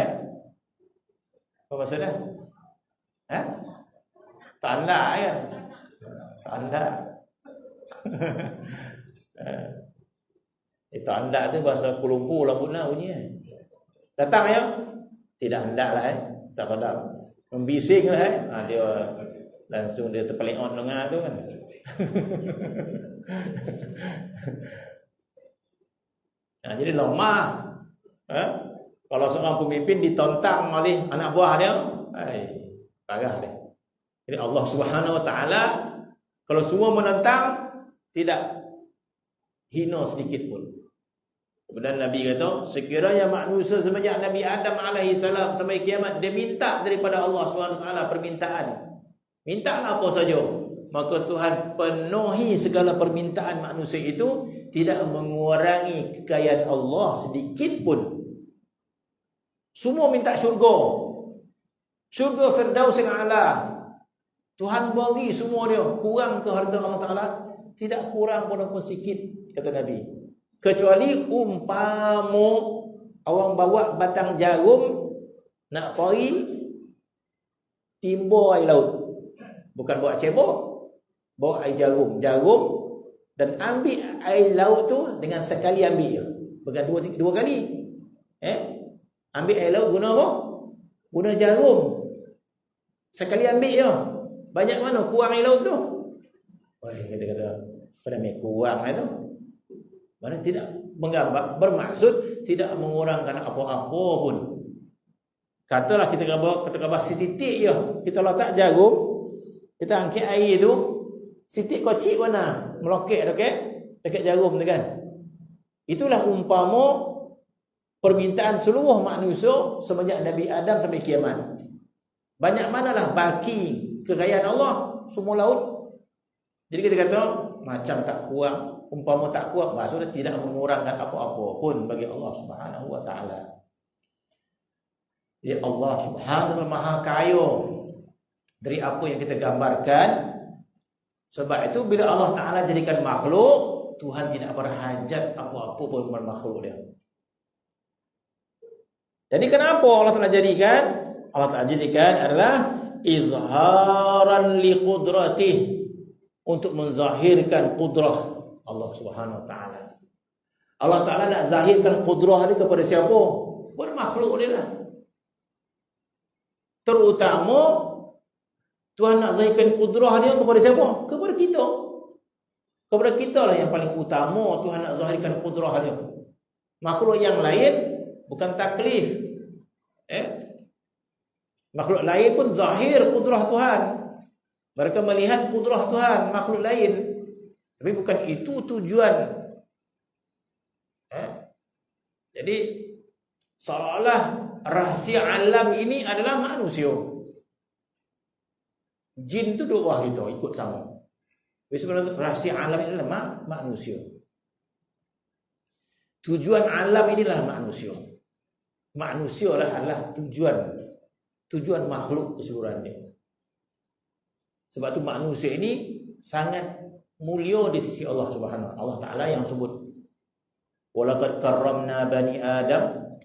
[SPEAKER 2] Apa bahasa dah? Tanda kan. Tanda. Tak hendak tu bahasa Kuala Lumpur lah pun bunyi. Datang ya? Tidak hendak lah tak hendak. Membising lah dia langsung dia terpelik on dengar tu kan. Jadi lemah. Kalau seorang pemimpin ditontang oleh anak buah dia, parah dia. Jadi Allah Subhanahu Wa Taala kalau semua menentang tidak hina sedikit pun. Kemudian Nabi kata, sekiranya manusia semenjak Nabi Adam alaihissalam sampai kiamat dia minta daripada Allah Subhanahu Wa Taala permintaan. Mintalah apa saja, maka Tuhan penuhi segala permintaan manusia itu, tidak mengurangi kekayaan Allah sedikit pun. Semua minta syurga. Syurga Firdaus yang a'la. Tuhan bagi semua dia, kurang ke harta Allah Taala? Tidak kurang pun sikit, kata Nabi. Kecuali umpama orang bawa batang jarum nak pergi timba air laut. Bukan bawa cebok, bawa air jarum dan ambil air laut tu dengan sekali ambil. Bukan dua kali. Ambil air laut guna apa? Guna jarum. Sekali ambil je. Banyak mana kurang air laut tu? Kata pada kurang itu. Mana tidak menggambar, bermaksud tidak mengurangkan apa-apa pun. Katalah kita gambar setitik je. Kita letak jarum, kita angkat air tu, setitik kecil mana? Meloket dekat jarum tu kan. Itulah umpama permintaan seluruh manusia semenjak Nabi Adam sampai kiamat. Banyak manalah baki kekayaan Allah, semua laut. Jadi kita kata macam tak kurang, umpama tak kuat, maksudnya tidak mengurangkan apa-apa pun bagi Allah Subhanahu Wa Taala. Ya Allah Subhanahu Wa Maha Kaya dari apa yang kita gambarkan. Sebab itu bila Allah Taala jadikan makhluk, Tuhan tidak berhajat apa-apa pun dengan makhluk dia. Jadi kenapa Allah Taala jadikan? Allah Taala jadikan adalah izharan liqudratih, untuk menzahirkan kudrah Allah Subhanahu Wa Taala. Allah Taala nak zahirkan kudrah dia kepada siapa? Kepada makhluk dia lah. Terutama Tuhan nak zahirkan kudrah dia kepada siapa? Kepada kita. Kepada kita lah yang paling utama Tuhan nak zahirkan kudrah dia. Makhluk yang lain bukan taklif. Makhluk lain pun zahir kudrah Tuhan. Mereka melihat kudrah Tuhan, makhluk lain. Tapi bukan itu tujuan. Jadi seolah rahsia alam ini adalah manusia. Jin tu dua buah kita ikut sama. Tapi sebenarnya rahsia alam ini adalah manusia. Tujuan alam ini adalah manusia. Manusia adalah tujuan makhluk keseluruhannya. Sebab tu manusia ini sangat mulia di sisi Allah Subhanahu Allah Taala yang sebut walaqad karramna bani Adam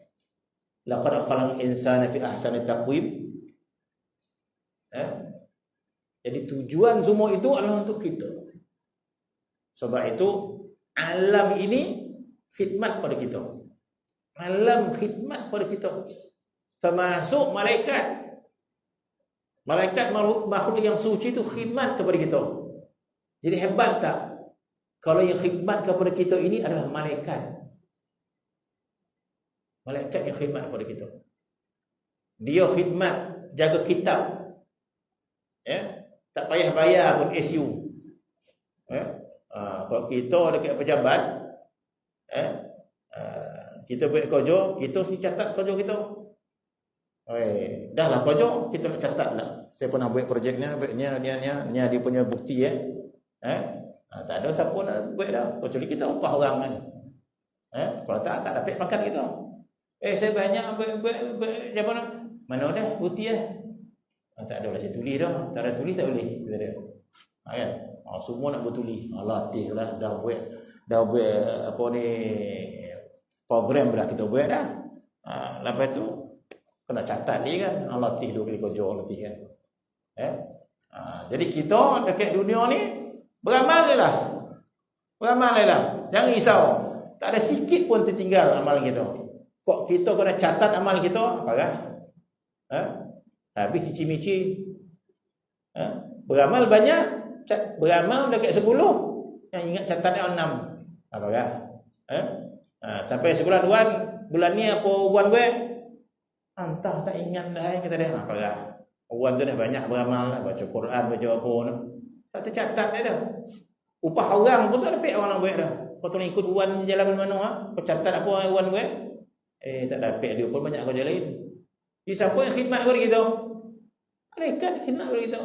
[SPEAKER 2] laqad khalaqal insana fi ahsani taqwim. Jadi tujuan semua itu adalah untuk kita. Sebab itu alam ini khidmat pada kita. Alam khidmat pada kita. Termasuk malaikat. Malaikat makhluk yang suci itu khidmat kepada kita. Jadi hebat tak? Kalau yang khidmat kepada kita ini adalah malaikat. Malaikat yang khidmat kepada kita. Dia khidmat, jaga kitab. Tak payah bayar pun SU. Kalau kita dekat pejabat, kita buat kerja, kita si catat kerja kita. Dah lah kerja, kita nak catat lah. Saya pernah buat projeknya, ni dia punya bukti tak ada siapa nak buat dah. Kecuali kita upah orang kan. Kalau tak dapat makan kita. Saya banyak buat jawapan. Mana dah bukti tak ada lah saya tulis dah. Tak ada tulis tak boleh. Kata dia. Kan? Semua nak bertulis. Latih lah. Dah buat apa ni program dah kita buat dah. Lepas tu kena catat dia kan. Latih 2 kali kerja latih kan. Jadi kita dekat dunia ni beramal je lah. Jangan risau. Tak ada sikit pun tertinggal amal kita. Kok kita kena catat amal kita? Apakah? Habis cici-mici. Beramal banyak, beramal dekat 10. Yang ingat catatnya 6. Apakah? Sampai sebulan bulan ni apa bulan gue? Entah tak ingat dah kita dah. Apakah? Bulan tu dah banyak beramal, baca Quran, baca apa no. Tak tercatat dah. Upah orang pun tak dapat orang buat dah. Kau tolong ikut wan jalan mana ha? Kau catat apa wan buat? Tak dapat dia pun banyak kerja lain. Jadi siapa yang khidmat kepada kita? Mereka khidmat kepada kita.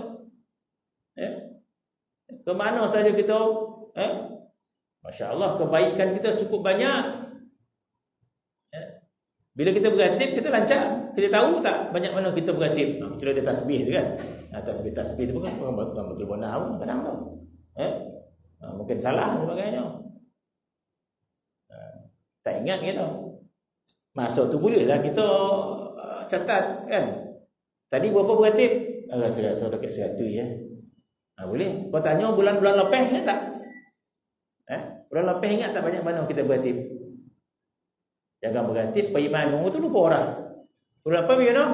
[SPEAKER 2] Ke mana saja kita? Masya-Allah, kebaikan kita cukup banyak. Bila kita beratib, kita lancar. Kita tahu tak banyak mana kita beratib. Kita ada tasbih tu kan. Tasbih tu bukan betul benar pun kadang tu. Mungkin salah dan sebagainya. Tak ingat kita. Masuk tu bolehlah kita catat kan. Tadi berapa beratib? Rasa dekat 100 ya. Boleh. Kau tanya bulan-bulan lepas ingat tak? Bulan lepas ingat tak banyak mana kita beratib? Jangan beratib pergi mana tu lupa orang. Bulan lepas pergi mana?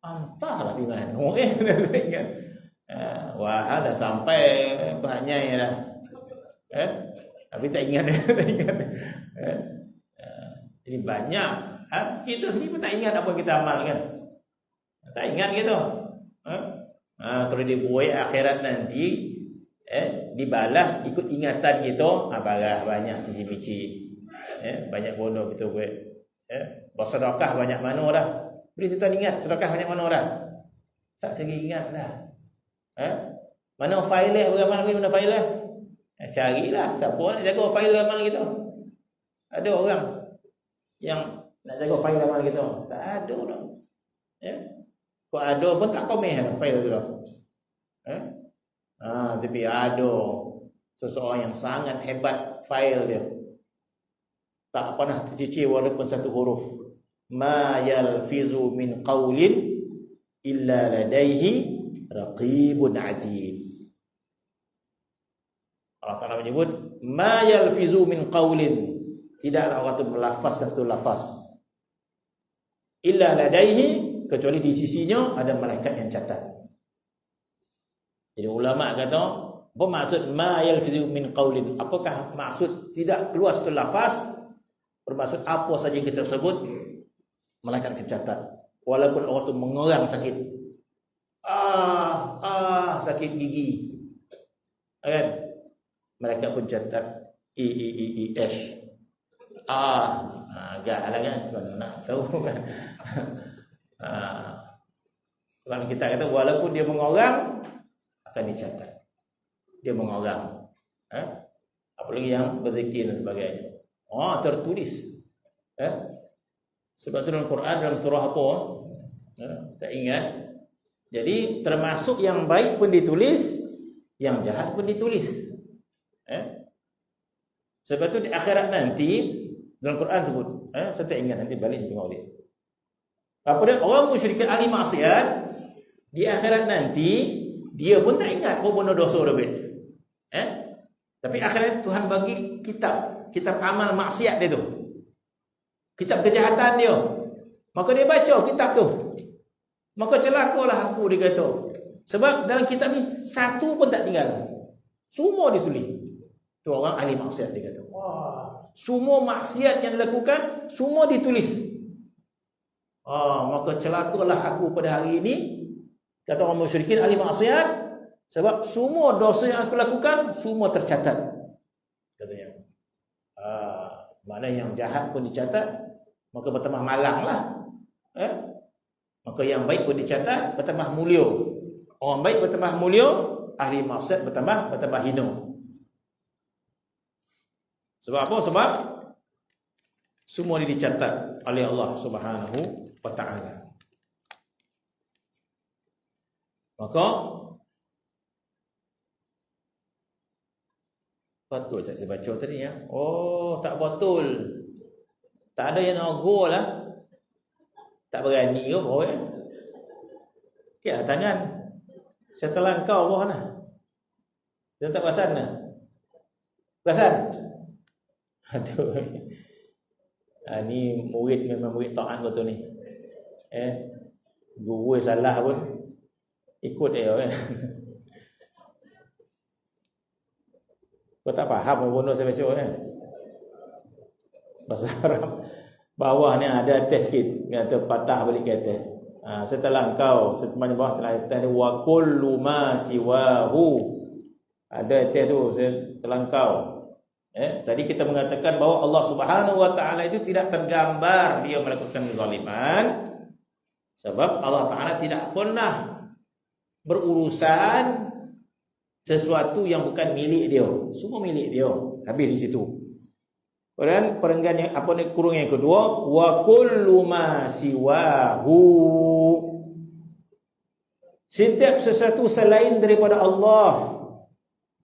[SPEAKER 2] Entahlah pergi mana. Ingat. Wah, dah sampai banyak dah. Tapi tak ingat. Tak ingat. Jadi banyak. Kita sendiri pun tak ingat apa kita amal kan. Tak ingat gitu. Kalau dibuat akhirat nanti dibalas ikut ingatan kita, barah banyak cici-cici. Banyak bodoh kita buat. Bersedekah banyak mana dah. Boleh tuan ingat sedekah banyak mana dah. Tak teringat dah. Mana faedah beramal ni, mana faedah? Carilah siapa nak jaga faedah amal kita. Ada orang yang nak jaga faedah amal kita? Tak ada dah. Kau ada pun tak komeh faedah tu dah. Tapi ada seseorang yang sangat hebat fail dia. Tak pernah tercicir walaupun satu huruf. Ma yalfizu min qawlin illa ladaihi raqibun atid. Allah Ta'ala menyebut ma yalfizu min qawlin, tidaklah orang itu melafazkan satu lafaz illa ladaihi, kecuali di sisinya ada malaikat yang catat. Jadi ulama kata, apa maksud ma yalfizu min qawlin? Apakah maksud tidak keluar satu lafaz? Bermaksud apa saja yang kita sebut malaikat akan catat. Walaupun orang itu mengerang sakit. Sakit gigi. Kan? Mereka pun catat IIIS. Agak lah kan, mana nak tahu kan. Kalau kita kata walaupun dia mengorang akan dicatat. Dia mengorang. Apalagi yang berzikir dan sebagainya. Tertulis. Sebab itu dalam Quran dalam surah apa? Tak ingat. Jadi termasuk yang baik pun ditulis, yang jahat pun ditulis. Sebab itu di akhirat nanti dalam Quran sebut, saya tak ingat, nanti balik saya tengok dia. Apa dia? Orang musyrikin ahli maksiat di akhirat nanti dia pun tak ingat apa benda dosa dia buat. Tapi akhirat Tuhan bagi kitab amal maksiat dia tu. Kitab kejahatan dia. Maka dia baca kitab tu. Maka celakalah aku, dia kata. Sebab dalam kitab ni satu pun tak tinggal. Semua ditulis. Tu orang ahli maksiat, dia kata. Wah, semua maksiat yang dilakukan semua ditulis. Maka celakalah aku pada hari ini, kata orang musyrikin ahli maksiat, sebab semua dosa yang aku lakukan semua tercatat. Katanya. Mana yang jahat pun dicatat, maka bertambah malanglah. Maka yang baik pun dicatat, bertambah mulia. Orang baik bertambah mulia, ahli maksiat bertambah hina. Sebab apa? Sebab semua ini dicatat oleh Allah Subhanahu wa ta'ala. Maka betul tak saya baca tadi ya? Tak betul. Tak ada yang nego lah. Tak berani ke boy? Ya, tangan. Setelah kau bawah nah. Dia tak perasan nah. Perasan? Aduh. Ni murid memang murid taat betul ni. Guru salah pun ikut dia kan. Kau tak faham apa saya baca kan? Bahasa Arab. Bawah ni ada test sikit, kata patah balik kata. Setelah engkau, setelah bawah telah kata wa kullu ma siwahu. Ada test tu setelah engkau. Tadi kita mengatakan bahawa Allah Subhanahu wa taala itu tidak tergambar dia melakukan kezaliman, sebab Allah taala tidak pernah berurusan sesuatu yang bukan milik dia. Semua milik dia. Habis di situ. Kemudian perenggan yang apa ni, kurung yang kedua, wa kullu ma siwahu. Setiap sesuatu selain daripada Allah,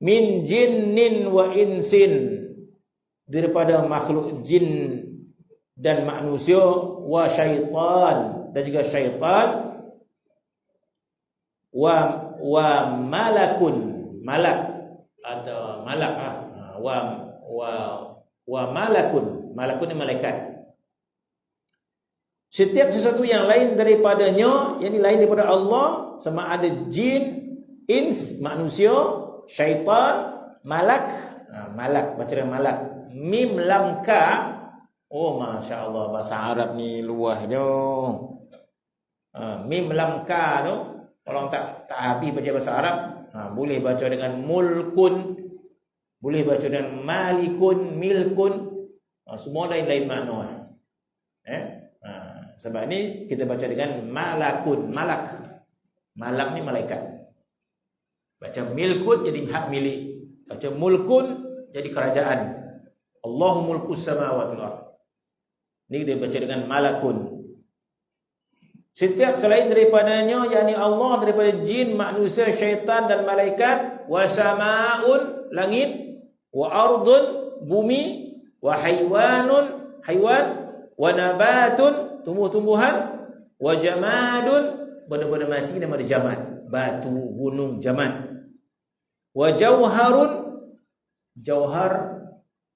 [SPEAKER 2] min jinnin wa insin, daripada makhluk jin dan manusia, wa syaitan, dan juga syaitan, wa malakun, malak atau malak, wa malakun, malakun ni malaikat. Setiap sesuatu yang lain daripadanya, yang lain daripada Allah, sama ada jin, ins, manusia, syaitan, malak. Malak, baca dengan malak. Mim lam ka. Oh, Masya Allah, bahasa Arab ni luah dia. Mim lam ka tu, kalau tak habis baca bahasa Arab, boleh baca dengan mulkun, boleh baca dengan malikun, milkun, semua lain-lain makna. Sebab ni kita baca dengan malakun, malak. Malak ni malaikat. Baca milkun jadi hak milik. Baca mulkun jadi kerajaan. Allahu mulkus samawati wal ardh. Ni dia baca dengan malakun. Setiap selain daripadanya, yakni Allah, daripada jin, manusia, syaitan dan malaikat, wa samaun, langit, wa ardun, bumi, wa haywanun, haiwan, wa nabatun, tumbuh-tumbuhan, wa jamadun, benda-benda mati nama dia jamad, batu, gunung, jamad. Wa jauharun, jauhar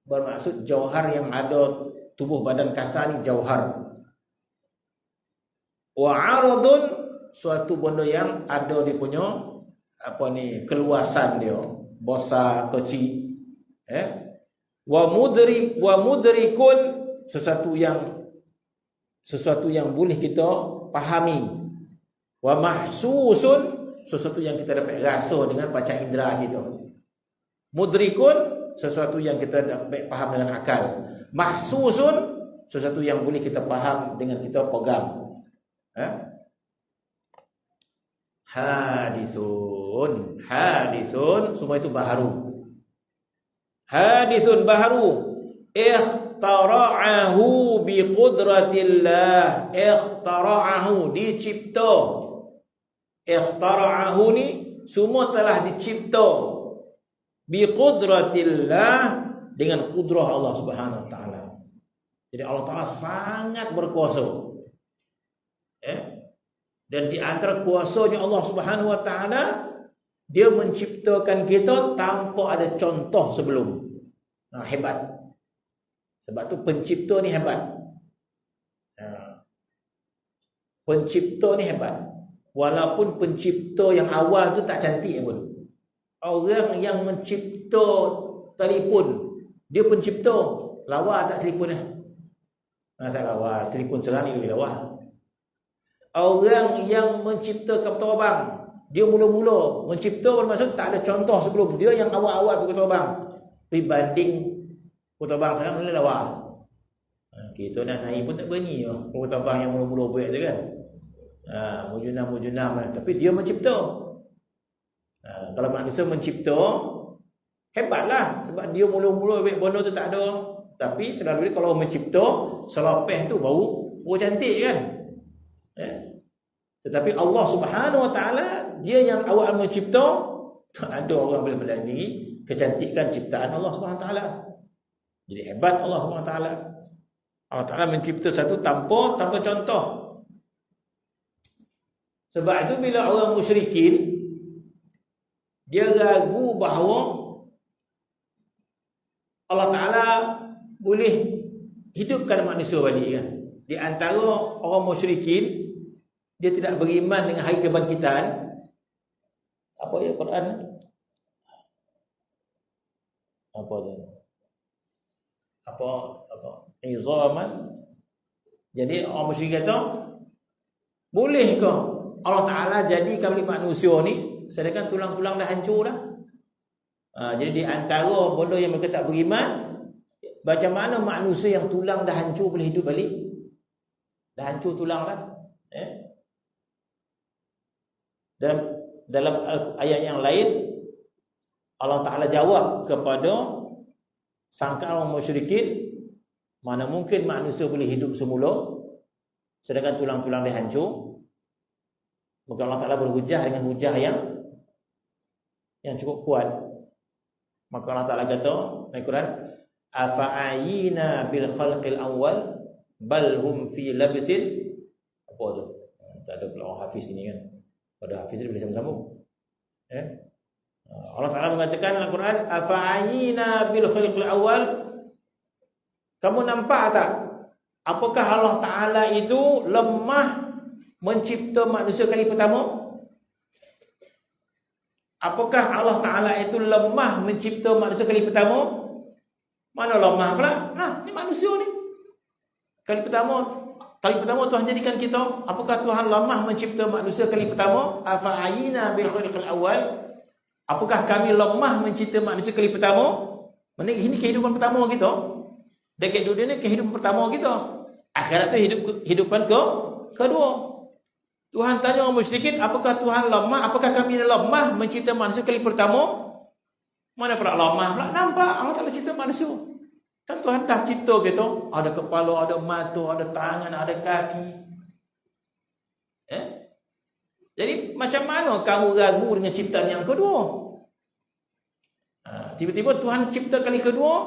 [SPEAKER 2] bermaksud jauhar yang ada tubuh badan kasar ni jauhar. Wa aradun, suatu benda yang ada dia punya apa ni, keluasan dia, besar, kecil. Wa mudrikun, sesuatu yang boleh kita pahami. Wa mahsusun, sesuatu yang kita dapat rasa dengan panca indera kita. Mudrikun, sesuatu yang kita dapat faham dengan akal. Mahsusun, sesuatu yang boleh kita faham dengan kita pegang. Hadisun, semua itu baharu. Hadisun baharu. Ikhtara'ahu biqudratillah. Ikhtara'ahu, dicipta. Ikhtara'ahu ni semua telah dicipta biqudratillah, dengan kudrah Allah Subhanahu wa taala. Jadi Allah Taala sangat berkuasa. Dan di antara kuasanya Allah Subhanahu wa taala, dia menciptakan kita tanpa ada contoh sebelum. Hebat. Sebab tu pencipta ni hebat. Pencipta ni hebat. Walaupun pencipta yang awal tu tak cantik pun. Orang yang mencipta telefon, dia pencipta. Lawa tak telefon dah? Tak lawa. Telefon sekarang ni lebih lawa. Orang yang mencipta kapal terbang, dia mula-mula mencipta bermaksud tak ada contoh sebelum. Dia yang awal-awal kapal terbang. Tapi banding kapal terbang sekarang boleh lawa. Kita dah naik pun tak berani kapal terbang yang mula-mula buat tu kan. Mujunam lah. Tapi dia mencipta. Kalau manusia mencipta, hebatlah. Sebab dia mula-mula buat benda tu tak ada. Tapi selalu kalau mencipta, selepas tu baru cantik kan. Tetapi Allah Subhanahu wa taala, dia yang awal mencipta, tak ada orang boleh bertandingi kecantikan ciptaan Allah Subhanahu wa taala. Jadi hebat Allah Subhanahu wa taala. Allah Taala mencipta satu tanpa contoh. Sebab itu bila orang musyrikin, dia ragu bahawa Allah Taala boleh hidupkan manusia balik kan. Di antara orang musyrikin, dia tidak beriman dengan hari kebangkitan. Apa ya Quran? Apa tu? Apa izaman. Jadi orang musyrik kata, boleh ke Allah Ta'ala jadikan balik manusia ni sedangkan tulang-tulang dah hancur dah? Jadi di antara benda yang mereka tak beriman, macam mana manusia yang tulang dah hancur boleh hidup balik? Dah hancur tulang dah. Dalam ayat yang lain, Allah Ta'ala jawab kepada sangkaan orang musyrikin, mana mungkin manusia boleh hidup semula sedangkan tulang-tulang dia hancur. Maka Allah Ta'ala berhujah dengan hujah yang cukup kuat. Maka Allah Ta'ala kata dalam Quran, afa'ayina bil khalqil awal bal hum fi labsin. Apa tu? Tak ada pula orang hafiz sini kan. Pada hafiz dia boleh sambung-sambung. Allah Ta'ala mengatakan dalam Quran, afa'ayina bil khalqil awal. Kamu nampak tak? Apakah Allah Ta'ala itu lemah mencipta manusia kali pertama? Apakah Allah Ta'ala itu lemah mencipta manusia kali pertama? Mana lemah pula? Nah, ni manusia ni. Kali pertama Tuhan jadikan kita. Apakah Tuhan lemah mencipta manusia kali pertama? Afa'ayina bil khalqil awal. Apakah kami lemah mencipta manusia kali pertama? Ini kehidupan pertama kita. Dekat dunia ni kehidupan pertama kita. Akhirat tu hidupan kedua. Tuhan tanya orang musyrikin, apakah Tuhan lemah? Apakah kami lemah mencipta manusia kali pertama? Mana pula lemah pula? Nampak Allah Ta'ala cipta manusia. Kan Tuhan dah cipta kita. Ada kepala, ada mata, ada tangan, ada kaki. Jadi macam mana kamu ragu dengan ciptaan yang kedua? Tiba-tiba Tuhan cipta kali kedua,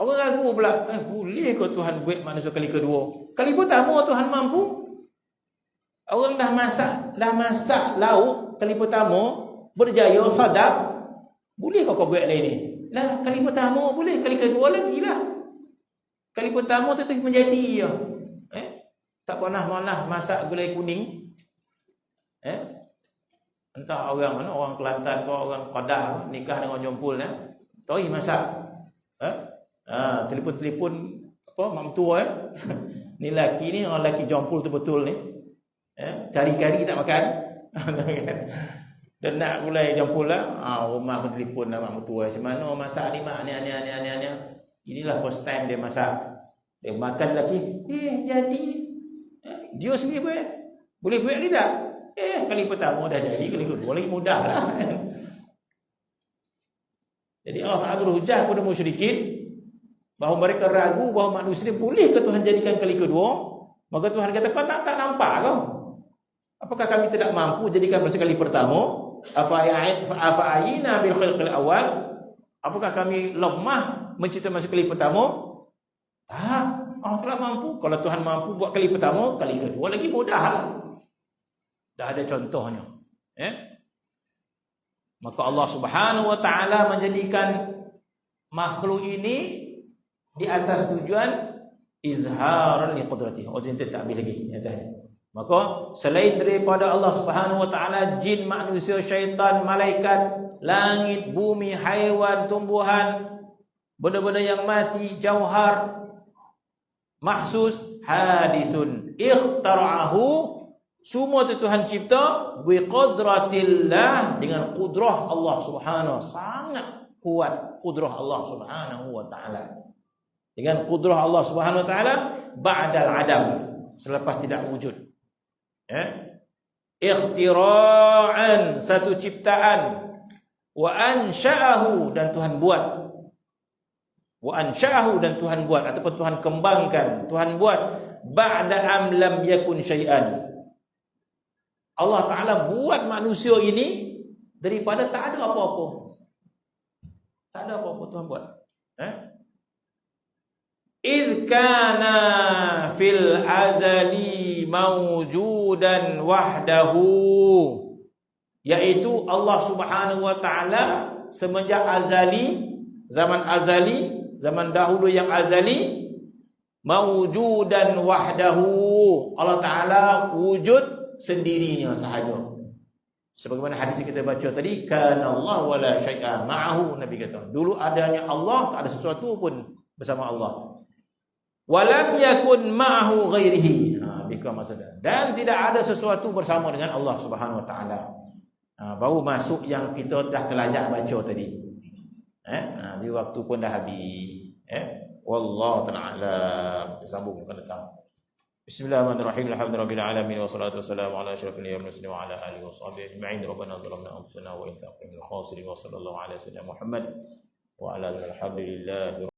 [SPEAKER 2] orang ragu pula, boleh ke Tuhan buat manusia kali kedua? Kali pertama Tuhan mampu. Orang dah masak lauk kali pertama, berjaya, sadap. Boleh kau buat lain ni? Lah, kali pertama boleh, kali kedua lagi lah. Kali pertama tu menjadi. Tak pernah masak gulai kuning. Entah orang mana, orang Kelantan ke orang Kedah nikah dengan jompul Toih masak. Telefon apa mak mentua ni laki ni, orang laki jompul tu betul ni. Kari-kari tak makan. Dan nak gulai jompul lah. Rumah pun telefon mak mentua. Macam mana masak ni mak? Ni. Inilah first time dia masak. Dia makan lelaki, jadi. Dia sendiri buat. Boleh buat ke tak? Kali pertama dah jadi, kali kedua lagi mudah lah. Jadi Allah Ta'ala berhujah kepada musyrikin bahawa mereka ragu bahawa manusia ni boleh ke Tuhan jadikan kali kedua. Maka Tuhan kata, kau tak nampak kau? Apakah kami tidak mampu jadikan manusia kali pertama? Afa'ayina bil khalqil awal. Apakah kami lemah mencipta manusia kali pertama? Allah Ta'ala mampu. Kalau Tuhan mampu buat kali pertama, kali kedua lagi mudah lah. Dah ada contohnya. Maka Allah Subhanahu Wa Ta'ala menjadikan makhluk ini di atas tujuan izharan li qudratihi. Jadi tak ambil lagi atasnya. Maka selain daripada Allah Subhanahu Wa Ta'ala, jin, manusia, syaitan, malaikat, langit, bumi, haiwan, tumbuhan, benda-benda yang mati, jauhar, mahsus, hadisun, ikhtara'ahu. Semua itu Tuhan cipta biqudratillah, dengan kudrah Allah Subhanahu. Sangat kuat kudrah Allah Subhanahu Wa Ta'ala. Dengan kudrah Allah Subhanahu Wa Ta'ala ba'dal adam, selepas tidak wujud. Ikhtira'an, satu ciptaan. Wa ansha'ahu, dan Tuhan buat. Wa ansha'ahu, dan Tuhan buat, ataupun Tuhan kembangkan, Tuhan buat. Ba'da am lam yakun syai'an. Allah Ta'ala buat manusia ini daripada tak ada apa-apa. Tak ada apa-apa Tuhan buat. Idh kana fil azali mawjudan wahdahu. Iaitu Allah Subhanahu Wa Ta'ala semenjak azali, zaman azali, zaman dahulu yang azali, mawjudan wahdahu. Allah Ta'ala wujud sendirinya sahaja. Sebagaimana hadis yang kita baca tadi, kana Allah wala syai'a ma'ahu, Nabi kata. Dulu adanya Allah, tak ada sesuatu pun bersama Allah. Walam yakun ma'ahu ghairihi. Bika maksudnya. Dan tidak ada sesuatu bersama dengan Allah Subhanahu wa taala. Baru masuk yang kita dah terlajak baca tadi. Di waktu pun dah habis. Wallahu ta'ala. Kita sambung akan datang. Bismillahirrahmanirrahim. Alhamdulillahirabbil alamin wassalatu wassalamu ala asyrafil mursalin wa ala alihi washabbihi ajma'in. Rabbana zalamna anfusana wa in kunna minal khasirin wa sallallahu ala sayyidina Muhammad wa ala alihi alhamdulillah.